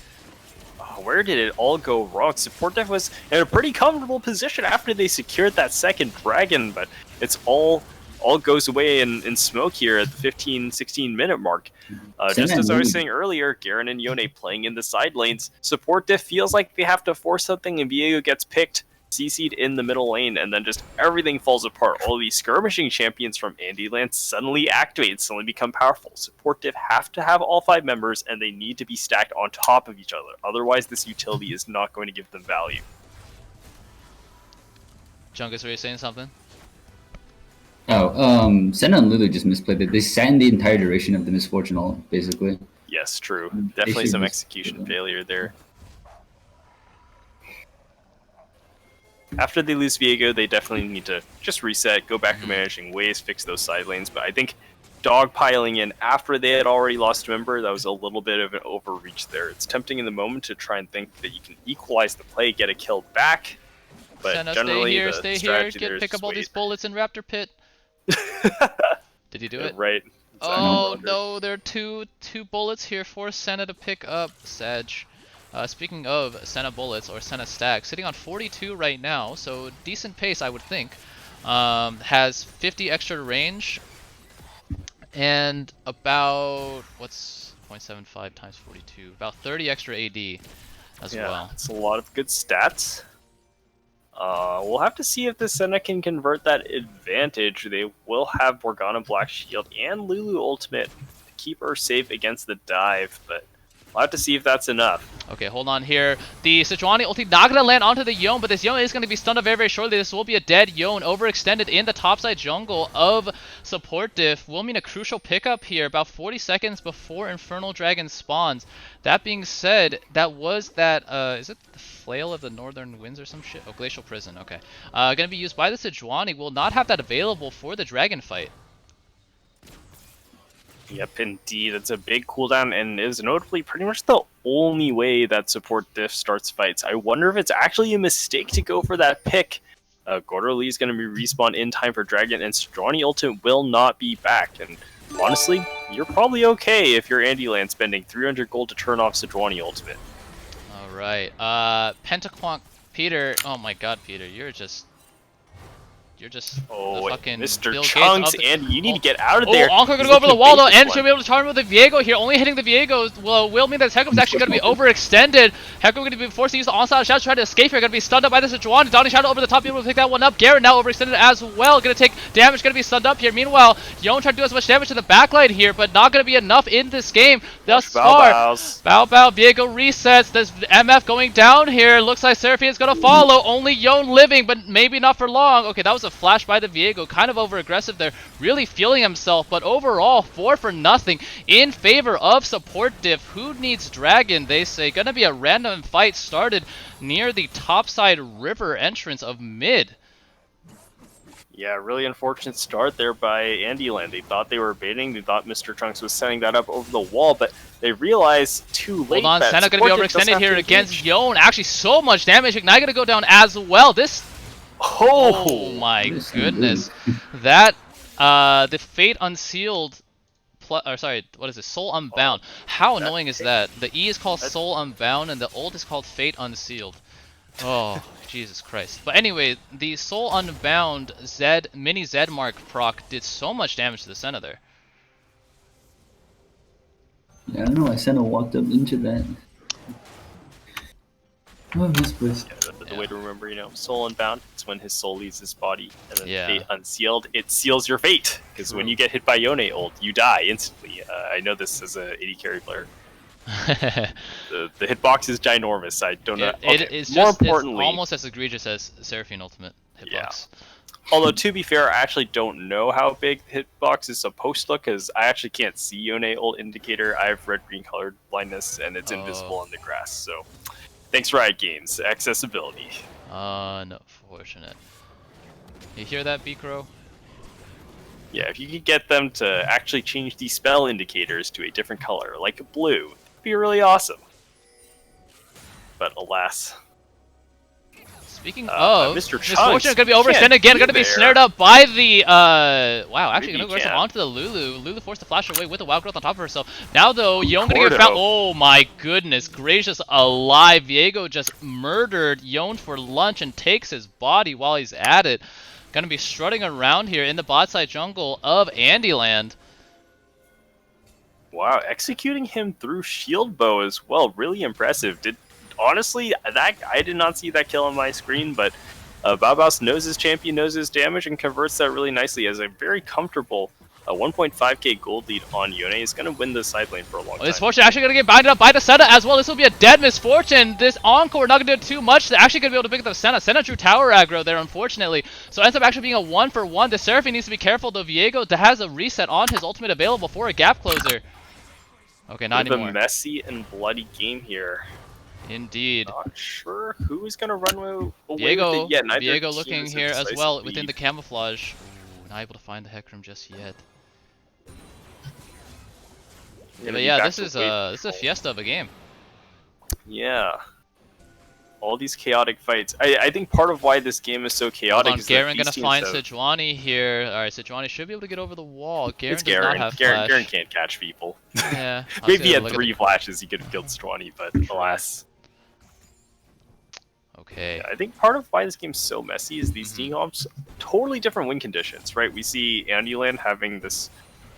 Where did it all go wrong? Support Diff was in a pretty comfortable position after they secured that second dragon, but it's all goes away in smoke here at the 15-16 minute mark. Just as I was saying earlier, Garen and Yone playing in the side lanes. Support Diff feels like they have to force something, and Viego gets picked, CC'd in the middle lane, and then just everything falls apart. All these skirmishing champions from Andyland suddenly activate, suddenly become powerful. Support Diff have to have all 5 members, and they need to be stacked on top of each other. Otherwise, this utility is not going to give them value. Jungus, were you saying something? Oh, Senna and Lulu just misplayed it. They sat in the entire duration of the Misfortune ult, basically. Yes, true. Definitely some execution failure there. After they lose Viego, they definitely need to just reset, go back to managing waves, fix those side lanes. But I think dogpiling in after they had already lost a member, that was a little bit of an overreach there. It's tempting in the moment to try and think that you can equalize the play, get a kill back. But Senna, generally, stay here, pick up all these bullets in Raptor Pit. Did he do it? Right. Oh no, there are two bullets here for Senna to pick up. Sedge. Speaking of Senna bullets or Senna stack, sitting on 42 right now, so decent pace I would think. Has 50 extra range and about, what's 0.75 times 42? About 30 extra AD as well. It's a lot of good stats. We'll have to see if the Senna can convert that advantage. They will have Morgana Black Shield and Lulu Ultimate to keep her safe against the dive, but we'll have to see if that's enough. Okay, hold on here. The Sejuani ulti not going to land onto the Yone, but this Yone is going to be stunned up very, very shortly. This will be a dead Yone overextended in the topside jungle of Support Diff. Will mean a crucial pickup here about 40 seconds before Infernal Dragon spawns. That being said, that was that, is it the Flail of the Northern Winds or some shit? Oh, Glacial Prison, okay. Going to be used by the Sejuani. Will not have that available for the dragon fight. Yep, indeed. It's a big cooldown and is notably pretty much the only way that Support Diff starts fights. I wonder if it's actually a mistake to go for that pick. Gordo Lee is going to be respawned in time for Dragon, and Sejuani Ultimate will not be back. And honestly, you're probably okay if you're Andyland spending 300 gold to turn off Sejuani Ultimate. Alright, Pentaquonk Peter. Oh my god, Peter, you're just the fucking Mr. Bill Chunks, Gates Andy, you need to get out of there. Anko gonna go over the wall though, and should be able to charm with the Viego here. Only hitting the Viego will mean that Hecum's actually gonna be overextended. Hecum gonna be forced to use the onslaught shadow, trying to escape here. Gonna be stunned up by the Sejuani. Donnie Shadow over the top, able to pick that one up. Garrett now overextended as well. Gonna take damage, gonna be stunned up here. Meanwhile, Yone trying to do as much damage to the backline here, but not gonna be enough in this game thus far. Bow Bow, Viego resets. There's MF going down here. Looks like Seraphine is gonna follow. Only Yone living, but maybe not for long. Okay, that was a flash by the Viego. Kind of over aggressive there, really feeling himself, but overall 4 for nothing in favor of Support Diff. Who needs Dragon, they say. Gonna be a random fight started near the topside river entrance of mid. Yeah, really unfortunate start there by Andyland. They thought they were baiting, they thought Mr. Trunks was setting that up over the wall, but they realized too late. Hold on, that Senna gonna be overextended here against Yone. Actually, so much damage. Ignite gonna go down as well. This Oh my goodness. That, the Fate Unsealed, or sorry, what is it? Soul Unbound. How annoying is that? The E is called Soul Unbound and the ult is called Fate Unsealed. Oh, Jesus Christ. But anyway, the Soul Unbound mini Z mark proc did so much damage to the Senna there. Yeah, I don't know why Senna walked up into that. Oh, this place. The way to remember, Soul Unbound, it's when his soul leaves his body, and then Fate Unsealed, it seals your fate, because when you get hit by Yone ult, you die instantly. I know this as a AD carry player. the hitbox is ginormous. I don't know. It's almost as egregious as Seraphine Ultimate hitbox. Yeah. Although, to be fair, I actually don't know how big the hitbox is supposed to look, because I actually can't see Yone ult indicator. I have red-green colored blindness, and it's invisible in the grass, so... Thanks, Riot Games. Accessibility. Unfortunate. You hear that, Beakro? Yeah, if you could get them to actually change the spell indicators to a different color, like blue, it'd be really awesome. But alas. Speaking of, Mr. Misfortune Chunks, is going to be you overextended can't again, be going to be there. snared up by the, wow, actually Maybe going to you go can. onto the Lulu. Lulu forced to flash away with the Wild Growth on top of herself. Now though, Yon going to get Gordo. found. Oh my goodness gracious alive. Viego just murdered Yon for lunch and takes his body while he's at it. Going to be strutting around here in the bot side jungle of Andyland. Wow, executing him through shield bow as well, really impressive. Honestly, that I did not see that kill on my screen, but Babaus knows his champion, knows his damage, and converts that really nicely as a very comfortable 1.5k gold lead on Yone. Is going to win the side lane for a long time. Misfortune actually going to get bounded up by the Senna as well. This will be a dead Misfortune. This Encore not going to do too much. They're actually going to be able to pick up the Senna. Senna drew tower aggro there, unfortunately. So it ends up actually being a 1-for-1. The Seraphine needs to be careful, though. Viego has a reset on his ultimate available for a gap closer. Okay, not anymore. A messy and bloody game here. Indeed. Not sure who is going to run away Viego, with it yet. Neither Viego team looking has a here as decisive well lead. within the camouflage. Ooh, not able to find the Hecarim just yet. Gonna But be yeah, back this to is wait a control. fiesta of a game. Yeah. All these chaotic fights. I think part of why this game is so chaotic is Garen that gonna these find teams have... Sejuani here. Alright, Sejuani should be able to get over the wall. Garen It's does Garen. not have Garen, flash. Garen can't catch people. Yeah. Maybe he had look at 3 flashes, he could have killed Strani, but alas. Okay. Yeah, I think part of why this game's so messy is these team comps, totally different win conditions, right? We see Andyland having this,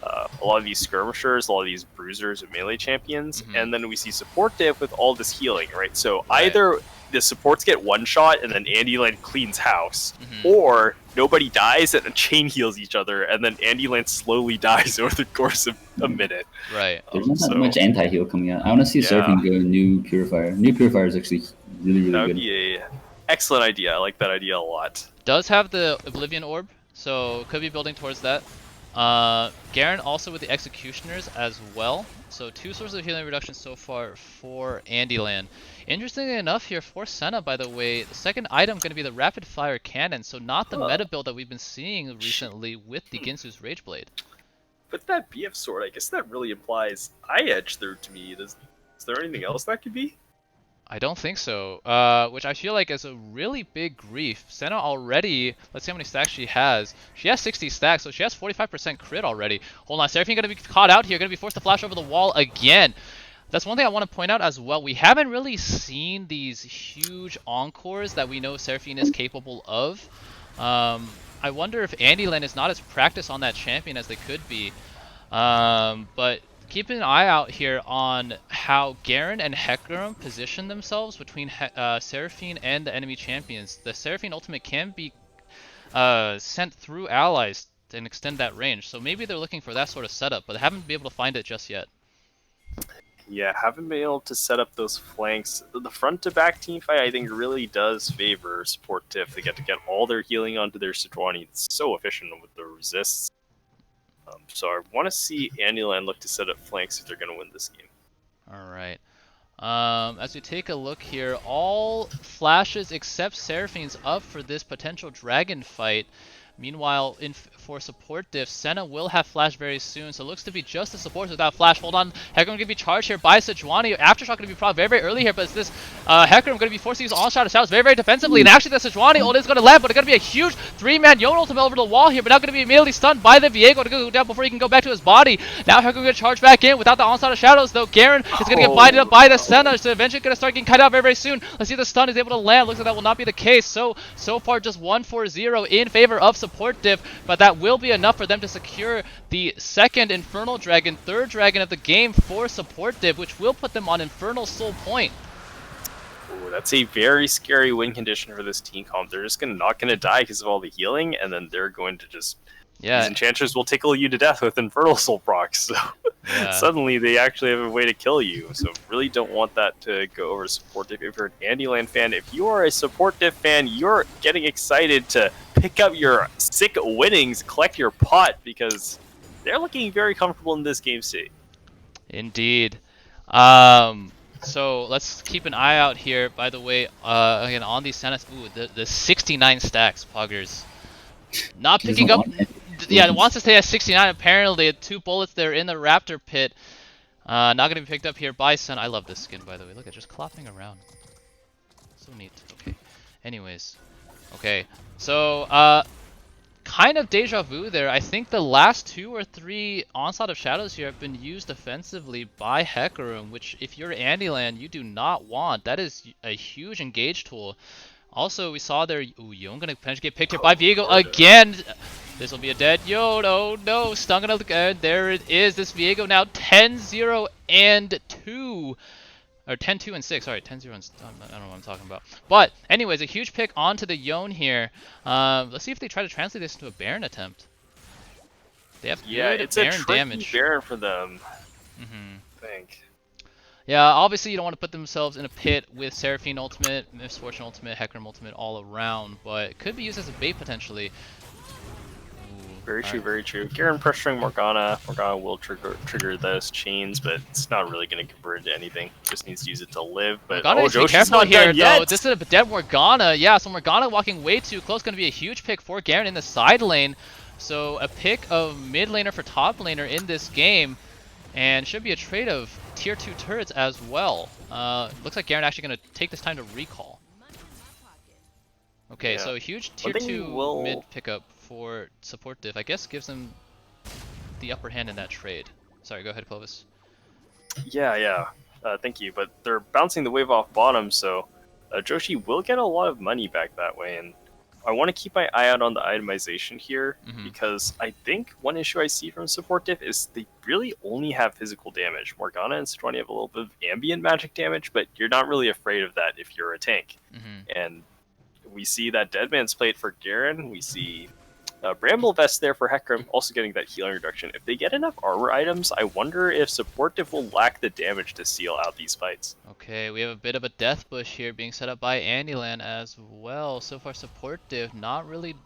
a lot of these skirmishers, a lot of these bruisers and melee champions, and then we see support diff with all this healing, right? So either the supports get one shot and then Andyland cleans house, or nobody dies and chain heals each other, and then Andyland slowly dies over the course of a minute. Right. There's not that much anti-heal coming out. I want to see Seraphine go new Purifier. New Purifier is actually really, really That would good. be a excellent idea. I like that idea a lot. Does have the Oblivion Orb, so could be building towards that. Garen also with the Executioners as well. So 2 sources of healing reduction so far for Andyland. Interestingly enough here for Senna, by the way, the second item going to be the Rapid Fire Cannon, so not the meta build that we've been seeing recently with the Ginsu's Rageblade. But that BF sword, I guess that really implies eye edge through to me. Is there anything else that could be? I don't think so, which I feel like is a really big grief. Senna already, let's see how many stacks she has. She has 60 stacks, so she has 45% crit already. Hold on, Seraphine going to be caught out here, going to be forced to flash over the wall again. That's one thing I want to point out as well. We haven't really seen these huge encores that we know Seraphine is capable of. I wonder if Andyland is not as practiced on that champion as they could be. But keep an eye out here on how Garen and Hecarim position themselves between Seraphine and the enemy champions. The Seraphine ultimate can be sent through allies and extend that range. So maybe they're looking for that sort of setup, but they haven't been able to find it just yet. Yeah, haven't been able to set up those flanks. The front-to-back team fight, I think, really does favor support Diff. They get to get all their healing onto their Sejuani. It's so efficient with the resists. So I want to see Andyland look to set up flanks if they're going to win this game. Alright. As we take a look here, all flashes except Seraphine's up for this potential dragon fight. Meanwhile, for support diff, Senna will have flash very soon, so it looks to be just the supports without flash. Hold on, Hecarim going to be charged here by Sejuani. Aftershock going to be probably very, very early here, but it's this Hecarim going to be forced to use on-shot of Shadows very, very defensively. And actually, the Sejuani ult is going to land, but it's going to be a huge 3-man Yon ultimate over the wall here, but now going to be immediately stunned by the Viego to go down before he can go back to his body. Now Hecarim going to charge back in without the on-shot of Shadows, though. Garen is going to get blinded up by the Senna, so eventually going to start getting cut out very, very soon. Let's see if the stun is able to land. Looks like that will not be the case. So far, just 1-4-0 in favor of support diff. But that will be enough for them to secure the second Infernal Dragon, third Dragon of the game for support div, which will put them on Infernal Soul Point. Ooh, that's a very scary win condition for this team comp. They're just not going to die because of all the healing, and then they're going to just... Yeah. These enchanters will tickle you to death with Infernal Soul procs, so suddenly they actually have a way to kill you. So really don't want that to go over to support diff. If you're an Andyland fan, if you are a support diff fan, you're getting excited to pick up your sick winnings, collect your pot, because they're looking very comfortable in this game state. Indeed. So let's keep an eye out here. By the way, again on these Senate, ooh, the 69 stacks, Poggers. Not picking up yeah, it wants to stay at 69 apparently. 2 bullets there in the Raptor pit. Not going to be picked up here by Sun. I love this skin, by the way. Look at just clopping around. So neat. Okay. Anyways. Okay. So, kind of deja vu there. I think the last 2 or 3 Onslaught of Shadows here have been used offensively by Hecarim, which if you're Andyland, you do not want. That is a huge engage tool. Also, we saw there, ooh, Yon gonna potentially get picked here by Viego again. This will be a dead Yon. Oh no, stung another guy. There it is. This Viego now 10-0 and 2. Or 10-2 and 6. Sorry, 10-0 and I don't know what I'm talking about. But anyways, a huge pick onto the Yon here. Let's see if they try to translate this into a Baron attempt. They have good it's a Baron tricky damage. Baron for them. Mm-hmm. I think. Yeah, obviously you don't want to put themselves in a pit with Seraphine ultimate, Misfortune ultimate, Hecarim ultimate all around, but it could be used as a bait potentially. Ooh, Very true, alright. very true. Garen pressuring Morgana. Morgana will trigger those chains, but it's not really going to convert into anything. Just needs to use it to live. But Morgana needs to be Joshi's careful not here, done though. yet. This is a dead Morgana. Yeah, so Morgana walking way too close. Going to be a huge pick for Garen in the side lane. So a pick of mid laner for top laner in this game. And should be a trade of tier 2 turrets as well. Looks like Garen actually going to take this time to recall. Okay, Yeah. so huge tier One thing 2 mid pickup for support diff. I guess gives them the upper hand in that trade. Sorry, go ahead, Clovis. Yeah. Thank you. But they're bouncing the wave off bottom, so Joshi will get a lot of money back that way. And I want to keep my eye out on the itemization here, because I think one issue I see from support diff is they really only have physical damage. Morgana and Sejuani have a little bit of ambient magic damage, but you're not really afraid of that if you're a tank. And we see that Deadman's Plate for Garen. We see Bramble Vest there for Hecarim, also getting that healing reduction. If they get enough armor items, I wonder if support diff will lack the damage to seal out these fights. Okay, we have a bit of a death bush here being set up by Andyland as well. So far, support div not really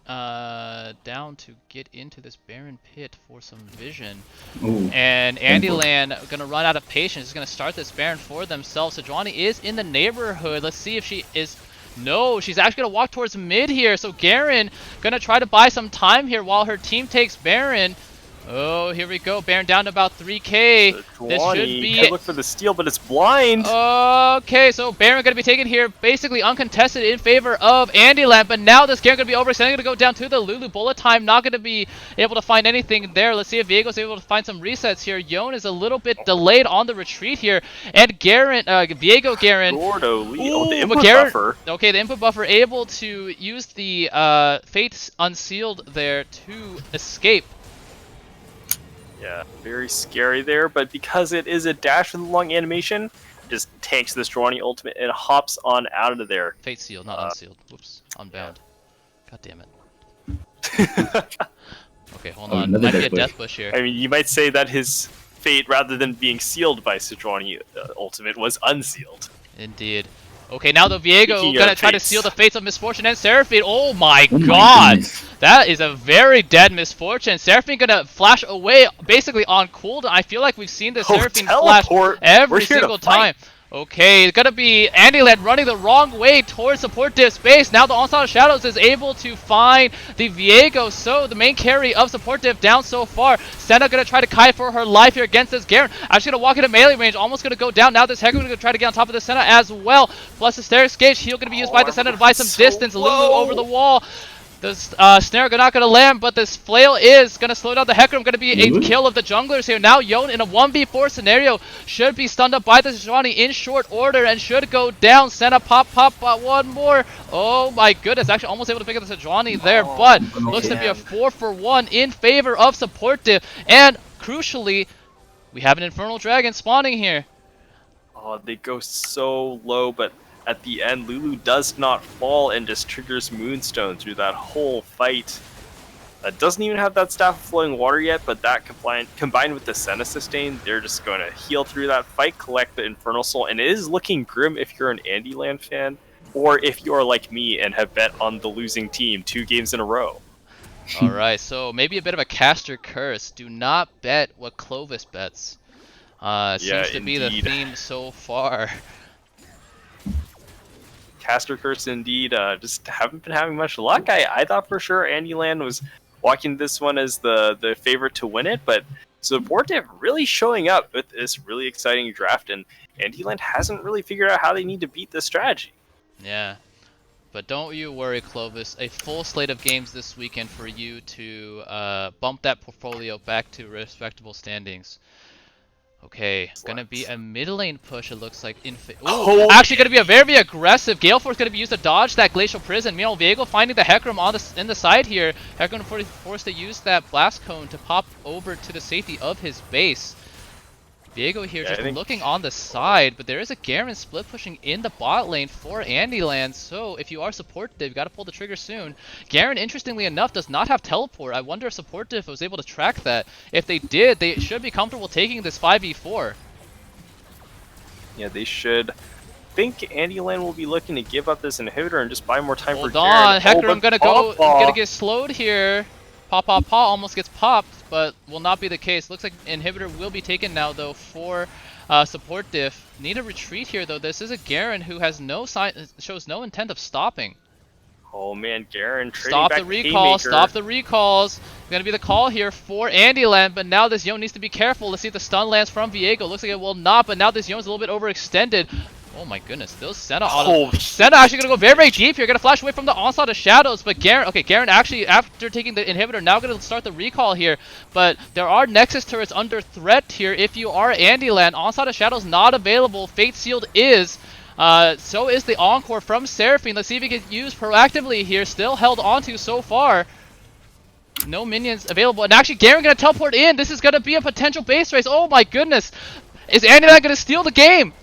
down to get into this Baron pit for some vision. Ooh. And Andyland gonna run out of patience. Is gonna start this Baron for themselves. Sejuani is in the neighborhood. Let's see if she is. No, she's actually going to walk towards mid here. So Garen going to try to buy some time here while her team takes Baron. Oh, here we go. Baron down to about 3k. This should be could look for the steal, but it's blind. Okay, so Baron going to be taken here basically uncontested in favor of Andyland. But now this Garen going to be overextended. Going to go down to the Lulu. Bullet time not going to be able to find anything there. Let's see if Viego's able to find some resets here. Yon is a little bit delayed on the retreat here. And Garen, Viego Garen. Gordo, the Ooh, input but Garen, buffer. okay, the input buffer able to use the Fates Unsealed there to escape. Yeah, very scary there, but because it is a dash with a long animation, just tanks this Sejuani ultimate and hops on out of there. Fate sealed, not unsealed. Whoops, unbound. God damn it. Okay, hold on. another Might be a death bush. death bush here. I mean, you might say that his fate, rather than being sealed by Sejuani ultimate, was unsealed. Indeed. Okay, now the Viego Speaking gonna of try to fates. seal the fates of Misfortune and Seraphine. Oh my Oh my god! goodness. That is a very dead Misfortune. Seraphine gonna flash away basically on cooldown. I feel like we've seen the Seraphine flash teleport. We're every here to single fight. time. Okay, it's gonna be Andyland running the wrong way towards support div space. Now the Onslaught of Shadows is able to find the Viego, so the main carry of support div down so far. Senna gonna try to kite for her life here against this Garen. Actually gonna walk into melee range, almost gonna go down. Now this Hecarim gonna try to get on top of the Senna as well. Plus the Hysteric Gauge heal gonna be used by the Senna to buy some so distance. Lulu low. over the wall. This snare not gonna land, but this flail is gonna slow down the Hecarim. Gonna be a kill of the junglers here. Now Yon in a 1v4 scenario should be stunned up by the Sejuani in short order and should go down. Senna pop, one more. Oh my goodness, actually almost able to pick up the Sejuani there, but looks to be a 4-for-1 in favor of support div. And crucially, we have an Infernal Dragon spawning here. Oh, they go so low, but at the end, Lulu does not fall and just triggers Moonstone through that whole fight. Doesn't even have that Staff of Flowing Water yet, but that combined with the Senna Sustain, they're just going to heal through that fight, collect the Infernal Soul, and it is looking grim if you're an Andyland fan, or if you're like me and have bet on the losing team 2 games in a row. Alright, so maybe a bit of a caster curse. Do not bet what Clovis bets. Seems to be the indeed. theme so far. Caster Curse indeed, just haven't been having much luck. I thought for sure Andyland was walking this one as the favorite to win it, but Supportive really showing up with this really exciting draft, and Andyland hasn't really figured out how they need to beat this strategy. Yeah. But don't you worry, Clovis. A full slate of games this weekend for you to bump that portfolio back to respectable standings. Okay, gonna be a mid lane push, it looks like. Actually gonna be a very aggressive. Gale Force gonna be used to dodge that Glacial Prison. Meanwhile, Viego finding the Hecarim on in the side here. Hecarim forced to use that Blast Cone to pop over to the safety of his base. Viego here just looking on the side, but there is a Garen split pushing in the bot lane for Andyland, so if you are Supportive, you gotta pull the trigger soon. Garen, interestingly enough, does not have teleport. I wonder if Supportive was able to track that. If they did, they should be comfortable taking this 5v4. Yeah, they should. I think Andyland will be looking to give up this inhibitor and just buy more time for Hold Garen. on, Hecarim gonna get slowed here. Paw almost gets popped, but will not be the case. Looks like inhibitor will be taken now though for support diff. Need a retreat here though. This is a Garen who has no sign, shows no intent of stopping. Oh man, Garen trading Stop back the recall, Haymaker. stop the recalls. Gonna be the call here for Andyland, but now this Yone needs to be careful. Let's see if the stun lands from Viego. Looks like it will not, but now this Yone's a little bit overextended. Oh my goodness, those Senna Senna actually gonna go very, very deep here. Gonna flash away from the onslaught of shadows, but Garen actually, after taking the inhibitor, now gonna start the recall here. But there are Nexus turrets under threat here if you are Andyland. Onslaught of shadows not available. Fate Sealed is. So is the Encore from Seraphine. Let's see if he gets used proactively here. Still held onto so far. No minions available. And actually, Garen gonna teleport in. This is gonna be a potential base race. Oh my goodness. Is Andyland gonna steal the game?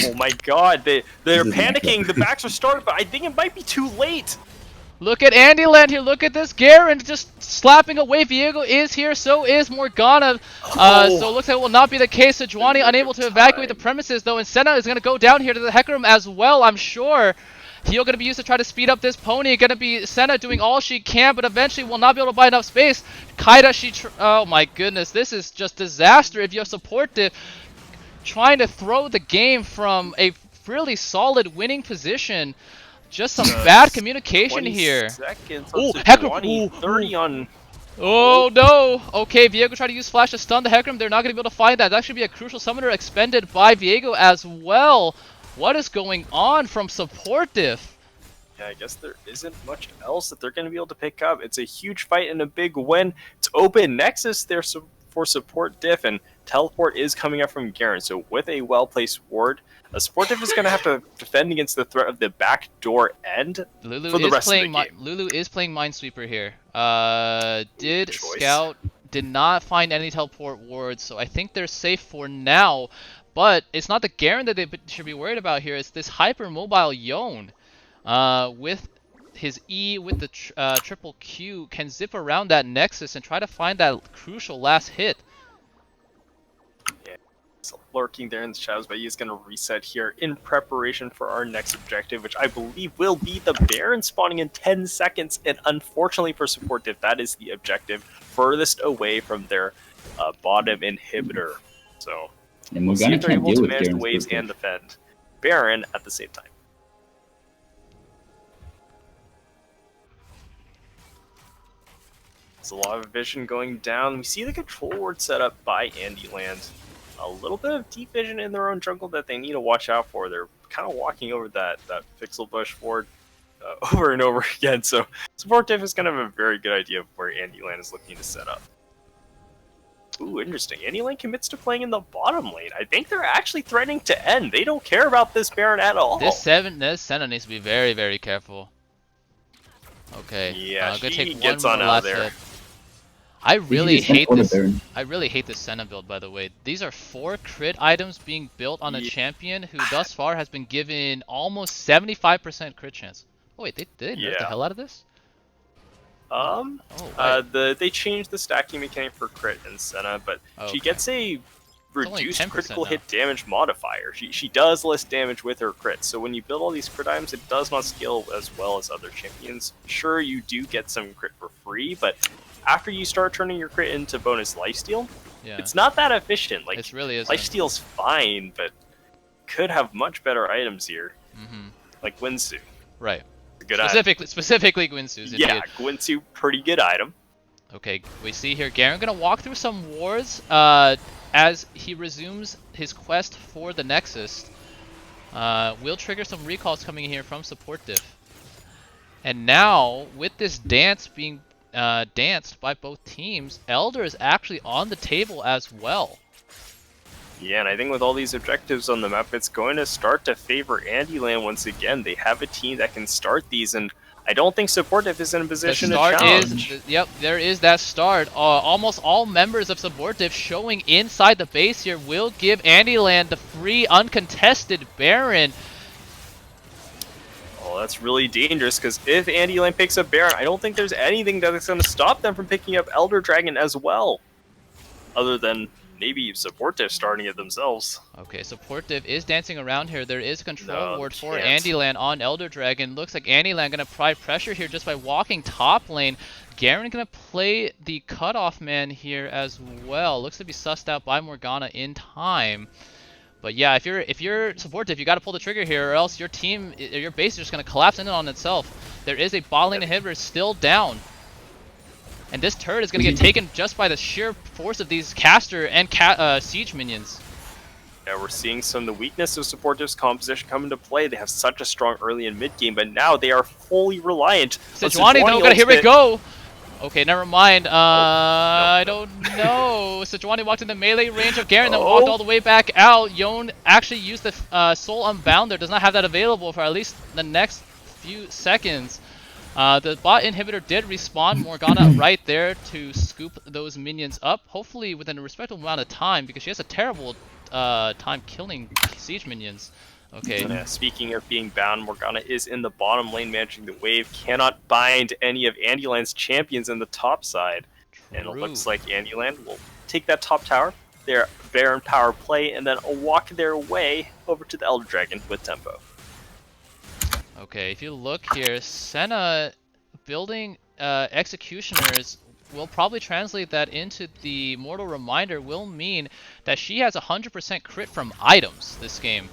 Oh my god, they're panicking. The backs are started, but I think it might be too late. Look at Andyland here. Look at this. Garen just slapping away. Viego is here. So is Morgana. So it looks like it will not be the case. Sejuani unable to evacuate the premises, though. And Senna is going to go down here to the Hecarim as well, I'm sure. Heal going to be used to try to speed up this pony. Going to be Senna doing all she can, but eventually will not be able to buy enough space. Kaida, oh my goodness. This is just disaster if you have supportive. Trying to throw the game from a really solid winning position. Just some bad communication here. Oh, Hecarim! 30 on. Oh no! Okay, Viego tried to use Flash to stun the Hecarim. They're not going to be able to find that. That should be a crucial summoner expended by Viego as well. What is going on from Supportive? Yeah, I guess there isn't much else that they're going to be able to pick up. It's a huge fight and a big win. It's open Nexus there for support diff, and teleport is coming up from Garen. So with a well-placed ward, a support diff is going to have to defend against the threat of the back door end Lulu for the is rest playing of the game. Lulu is playing Minesweeper here. Scout did not find any teleport wards, so I think they're safe for now. But it's not the Garen that they should be worried about here. It's this hyper-mobile Yone. With his E, with the triple Q, can zip around that Nexus and try to find that crucial last hit. Yeah, it's lurking there in the shadows, but he's going to reset here in preparation for our next objective, which I believe will be the Baron spawning in 10 seconds. And unfortunately for support diff, that is the objective furthest away from their bottom inhibitor. So we'll see if they're able to manage the waves and defend Baron at the same time. There's a lot of vision going down. We see the control ward set up by Andyland. A little bit of deep vision in their own jungle that they need to watch out for. They're kind of walking over that pixel bush ward over and over again. So support diff is kind of a very good idea of where Andyland is looking to set up. Ooh, interesting. Andyland commits to playing in the bottom lane. I think they're actually threatening to end. They don't care about this Baron at all. This Senna needs to be very, very careful. Okay. Yeah, gonna she take gets one on more out of there. hit. I really hate this. Baron. I really hate this Senna build, by the way. These are 4 crit items being built on a champion who thus far has been given almost 75% crit chance. Oh wait, they nerfed the hell out of this? They changed the stacking mechanic for crit in Senna, but she gets a reduced critical hit damage modifier. She does less damage with her crits, so when you build all these crit items, it does not scale as well as other champions. Sure, you do get some crit for free, but after you start turning your crit into bonus lifesteal, it's not that efficient. Like, it really is. Lifesteal's fine, but could have much better items here, like Winsu. Right. Good item. Specifically Gwinsu's. Yeah, Indeed. Gwinsu, pretty good item. Okay, we see here Garen gonna walk through some wards as he resumes his quest for the Nexus. Will trigger some recalls coming in here from support Diff. And now, with this dance being danced by both teams, Elder is actually on the table as well. Yeah, and I think with all these objectives on the map, it's going to start to favor Andyland once again. They have a team that can start these, and I don't think Supportive is in a position to challenge. Yep, there is that start. Almost all members of Supportive showing inside the base here will give Andyland the free, uncontested Baron. Oh, that's really dangerous, because if Andyland picks up Baron, I don't think there's anything that's going to stop them from picking up Elder Dragon as well. Other than maybe Supportive starting it themselves. Okay, Supportive is dancing around here. There is a control ward for can't. Andyland on Elder Dragon. Looks like Andyland gonna apply pressure here just by walking top lane. Garen gonna play the cutoff man here as well. Looks to be sussed out by Morgana in time. But yeah, if you're Supportive, you gotta pull the trigger here, or else your team, your base is just gonna collapse in on itself. There is a bot lane inhibitor still down. And this turret is going to get taken just by the sheer force of these caster and siege minions. Yeah, we're seeing some of the weakness of Supportive's composition come into play. They have such a strong early and mid game, but now they are fully reliant on Sejuani though, here we go! Okay, never mind. I don't know. Sejuani walked in the melee range of Garen, then walked all the way back out. Yon actually used the Soul Unbound there, does not have that available for at least the next few seconds. The bot inhibitor did respawn Morgana right there to scoop those minions up, hopefully within a respectable amount of time, because she has a terrible time killing siege minions. Okay. Yeah, speaking of being bound, Morgana is in the bottom lane managing the wave, cannot bind any of Andyland's champions in the top side. True. And it looks like Andyland will take that top tower, their Baron power play, and then walk their way over to the Elder Dragon with tempo. Okay, if you look here, Senna building executioners will probably translate that into the Mortal Reminder, will mean that she has 100% crit from items this game.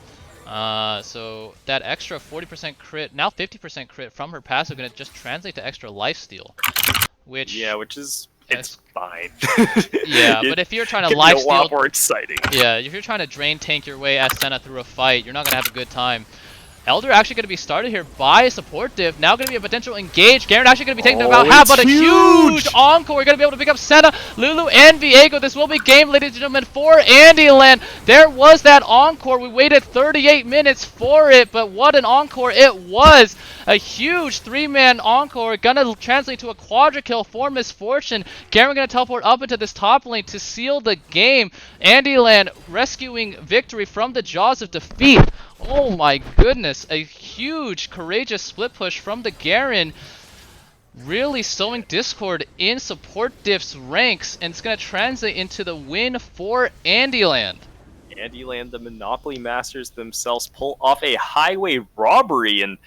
So that extra 40% crit, now 50% crit from her passive, going to just translate to extra lifesteal. Which is it's fine. Yeah, but if you're trying to lifesteal, a lifesteal, lot more exciting. Yeah, if you're trying to drain tank your way as Senna through a fight, you're not going to have a good time. Elder actually going to be started here by Supportive. Now going to be a potential engage. Garen actually going to be taking about half, but a huge encore. We're going to be able to pick up Senna, Lulu, and Viego. This will be game, ladies and gentlemen, for Andyland. There was that encore. We waited 38 minutes for it, but what an encore it was. A huge three-man encore. Going to translate to a quadra kill for Misfortune. Garen going to teleport up into this top lane to seal the game. Andyland rescuing victory from the jaws of defeat. Oh my goodness, a huge courageous split push from the Garen, really sowing discord in Support Diff's ranks, and it's going to translate into the win for Andyland. Andyland, the Monopoly Masters themselves, pull off a highway robbery, and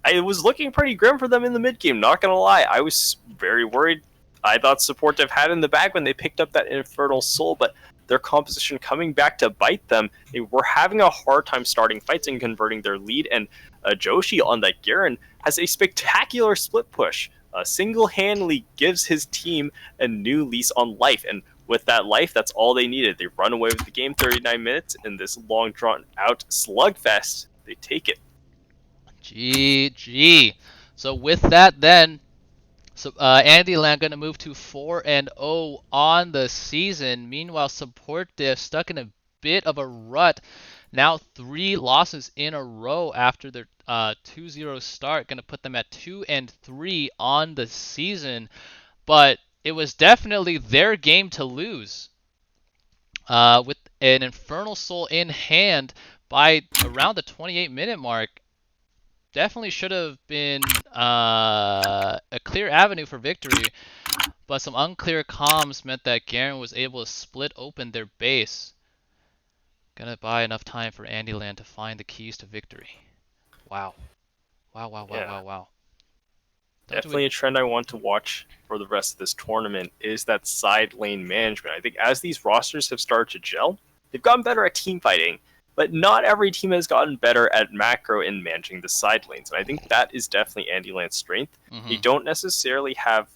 it was looking pretty grim for them in the mid game, not going to lie. I was very worried. I thought Support Diff had it in the bag when they picked up that Infernal Soul, but their composition coming back to bite them. They were having a hard time starting fights and converting their lead, and Joshi on that Garen has a spectacular split push. Single-handedly gives his team a new lease on life, and with that life, that's all they needed. They run away with the game 39 minutes in this long drawn-out slugfest. They take it. GG. So with that then, Andyland going to move to 4-0 on the season. Meanwhile, Support Diff stuck in a bit of a rut. Now 3 losses in a row after their 2-0 start. Going to put them at 2-3 on the season. But it was definitely their game to lose. With an Infernal Soul in hand by around the 28-minute mark. Definitely should have been a clear avenue for victory, but some unclear comms meant that Garen was able to split open their base. Gonna buy enough time for Andyland to find the keys to victory. Wow. Wow. Definitely a trend I want to watch for the rest of this tournament is that side lane management. I think as these rosters have started to gel, they've gotten better at team fighting. But not every team has gotten better at macro and managing the side lanes. And I think that is definitely Andyland's strength. They don't necessarily have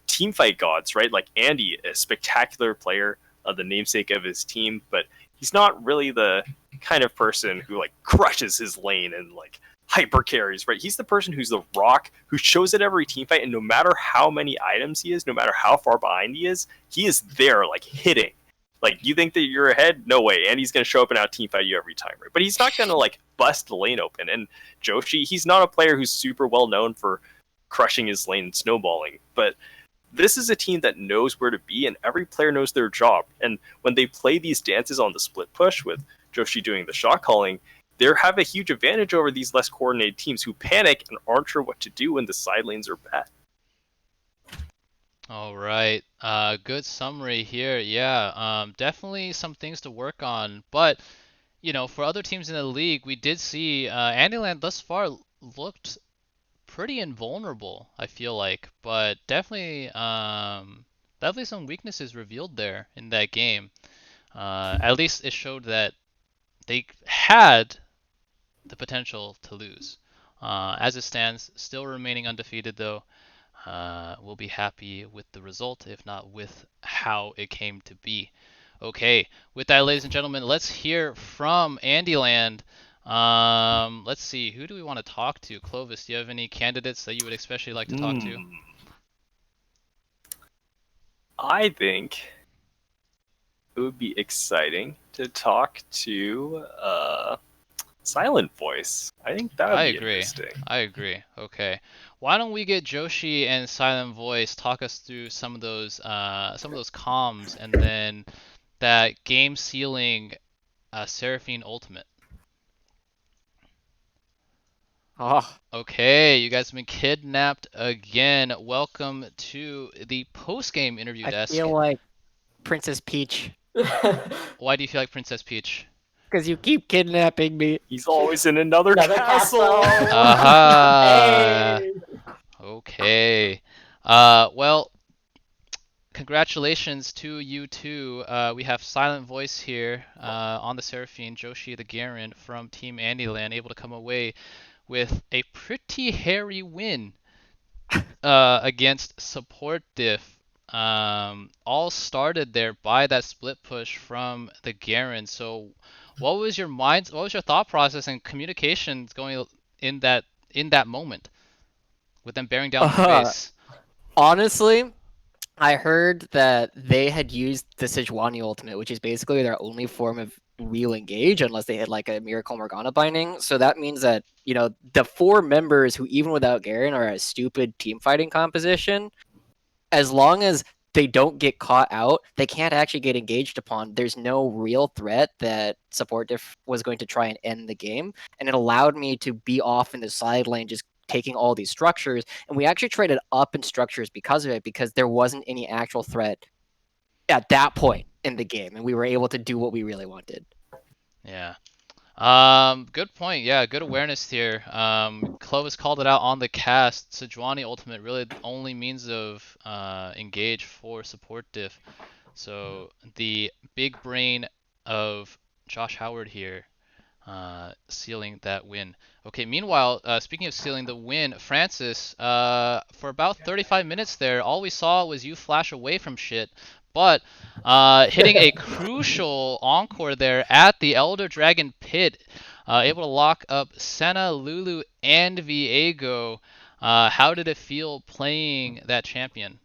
team fight gods, right? Like Andy, a spectacular player, the namesake of his team, but he's not really the kind of person who like crushes his lane and like hyper carries, right? He's the person who's the rock who shows at every team fight, and no matter how many items he is, no matter how far behind he is there, like hitting. Like, you think that you're ahead? No way. And he's going to show up and out team fight you every time, right? But he's not going to like bust the lane open. And Joshi, he's not a player who's super well known for crushing his lane and snowballing, but this is a team that knows where to be, and every player knows their job. And when they play these dances on the split push with Joshi doing the shot calling, they have a huge advantage over these less coordinated teams who panic and aren't sure what to do when the side lanes are bad. All right. Good summary here. Yeah, definitely some things to work on. But, you know, for other teams in the league, we did see Andyland thus far looked pretty invulnerable, I feel like. But definitely some weaknesses revealed there in that game. At least it showed that they had the potential to lose. As it stands, still remaining undefeated though. We'll be happy with the result, if not with how it came to be. Okay, with that, ladies and gentlemen, let's hear from Andyland. Let's see, who do we want to talk to? Clovis, do you have any candidates that you would especially like to talk to? I think it would be exciting to talk to Silent Voice. I think that would be interesting. I agree. Okay. Why don't we get Joshi and Silent Voice talk us through some of those comms, and then that game sealing Seraphine ultimate. Oh, Okay, you guys have been kidnapped again. Welcome to the post-game interview I desk. feel like Princess Peach. Why do you feel like Princess Peach? Because you keep kidnapping me. He's always in another castle. Aha. Hey! Okay. Well, congratulations to you two. We have Silent Voice here on the Seraphine, Joshi the Garen from Team Andyland, able to come away with a pretty hairy win against Support Diff. All started there by that split push from the Garen. So, what was your thought process and communications going in that moment with them bearing down the base? Honestly, I heard that they had used the Sejuani ultimate, which is basically their only form of real engage unless they hit like a Miracle Morgana binding. So that means that, you know, the 4 members who even without Garen are a stupid team fighting composition, as long as they don't get caught out, they can't actually get engaged upon. There's no real threat that Support Diff was going to try and end the game. And it allowed me to be off in the side lane just taking all these structures. And we actually traded up in structures because of it, because there wasn't any actual threat at that point in the game. And we were able to do what we really wanted. Yeah. Good point. Yeah, good awareness here. Clovis called it out on the cast. Sejuani ultimate really the only means of engage for support diff. So the big brain of Josh Howard here sealing that win. Okay, meanwhile, speaking of sealing the win, Francis, for about 35 minutes there, all we saw was you flash away from shit. But hitting a crucial encore there at the Elder Dragon Pit, able to lock up Senna, Lulu, and Viego. How did it feel playing that champion?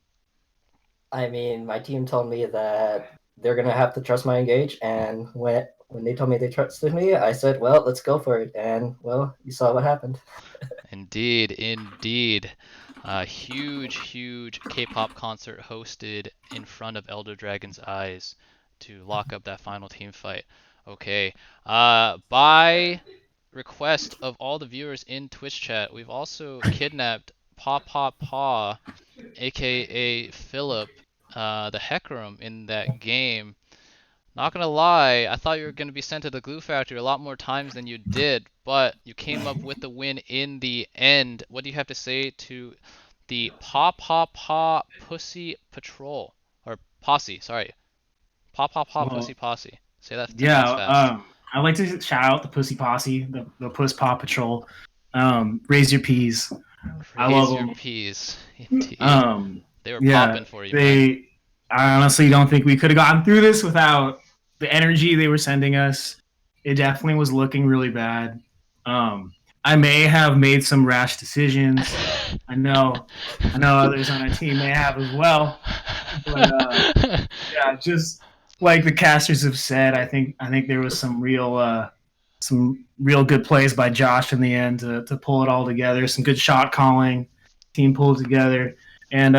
I mean, my team told me that they're gonna have to trust my engage, and when they told me they trusted me, I said, "Well, let's go for it." And well, you saw what happened. Indeed, indeed. Huge K-pop concert hosted in front of Elder Dragon's eyes to lock up that final team fight. Okay. By request of all the viewers in Twitch chat, we've also kidnapped Paw, aka Philip, the Hecarim in that game. Not gonna lie, I thought you were gonna be sent to the glue factory a lot more times than you did, but you came up with the win in the end. What do you have to say to the Paw Pussy Patrol, or Posse? Sorry, Paw Well, Pussy Posse. Say that yeah, fast. I'd like to shout out the Pussy Posse, the Puss Paw Patrol. Raise your peas. I love Raise your them. peas. Indeed. They were popping for you, man. I honestly don't think we could have gotten through this without the energy they were sending us. It definitely was looking really bad. I may have made some rash decisions. I know others on our team may have as well. But yeah, just like the casters have said, I think there was some real good plays by Josh in the end to pull it all together. Some good shot calling, team pulled together, and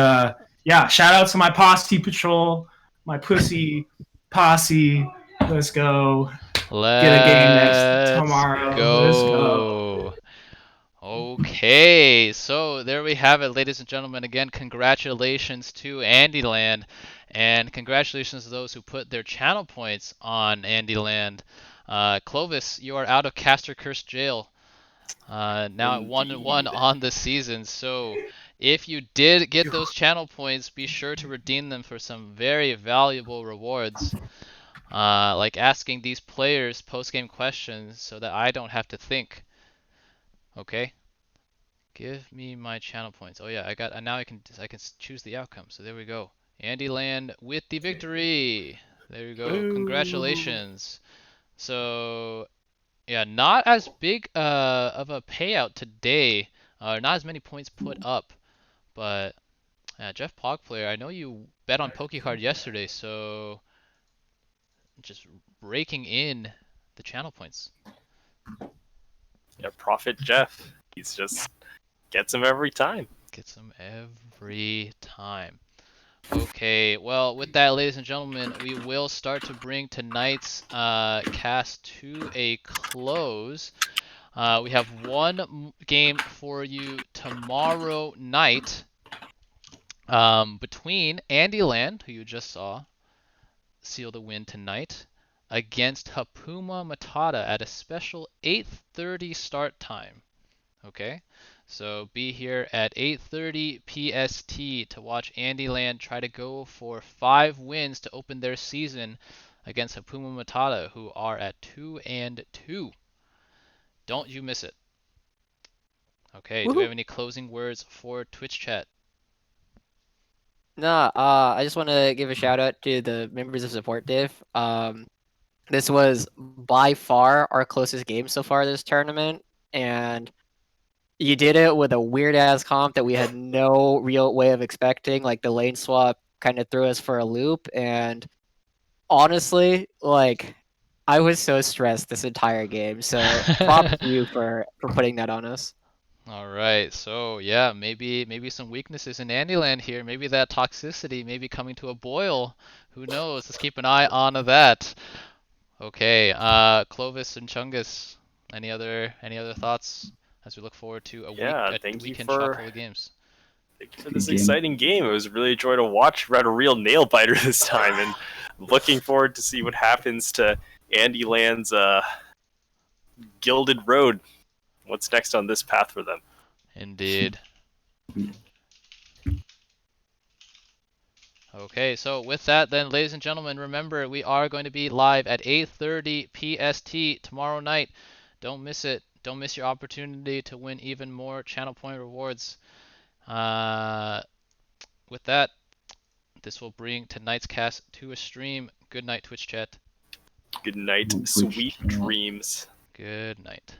yeah, shout out to my posse patrol, my pussy posse. Let's go. Get a game next Let's tomorrow. Let's go. go. Okay, so there we have it, ladies and gentlemen. Again, congratulations to Andyland, and congratulations to those who put their channel points on Andyland. Clovis, you are out of Caster Curse jail. Now at 1-1 on the season. So if you did get those channel points, be sure to redeem them for some very valuable rewards. Like asking these players post-game questions so that I don't have to think. Okay? Give me my channel points. Oh yeah, I got. Now I can choose the outcome. So there we go. Andyland with the victory. There you go. Congratulations. So yeah, not as big of a payout today. Not as many points put up, but Jeff Pogplayer, I know you bet on PokeCard yesterday, so just raking in the channel points. Yeah, Prophet Jeff. He's just gets him every time. Gets them every time. Okay, well, with that, ladies and gentlemen, we will start to bring tonight's cast to a close. We have one game for you tomorrow night between Andyland, who you just saw seal the win tonight, against Hapuma Matata at a special 8:30 start time. Okay, so be here at 8:30 PST to watch Andyland try to go for 5 wins to open their season against Hapuma Matata, who are at 2-2. Don't you miss it. Okay, do we have any closing words for Twitch chat? Nah, I just want to give a shout out to the members of Support Diff. This was by far our closest game so far this tournament, and you did it with a weird ass comp that we had no real way of expecting. Like the lane swap kind of threw us for a loop, and honestly, like I was so stressed this entire game. So props to you for putting that on us. All right, so yeah, maybe some weaknesses in Andyland here. Maybe that toxicity may be coming to a boil. Who knows? Let's keep an eye on that. Okay, Clovis and Chungus, any other thoughts as we look forward to a weekend chock full of games? Thank you for this exciting game. It was really a joy to watch. We had a real nail biter this time, and looking forward to see what happens to Andyland's Gilded Road. What's next on this path for them? Indeed. Okay, so with that then, ladies and gentlemen, remember we are going to be live at 8:30 PST tomorrow night. Don't miss it. Don't miss your opportunity to win even more channel point rewards. With that, this will bring tonight's cast to a stream. Good night, Twitch chat. Good night, sweet dreams. Good night.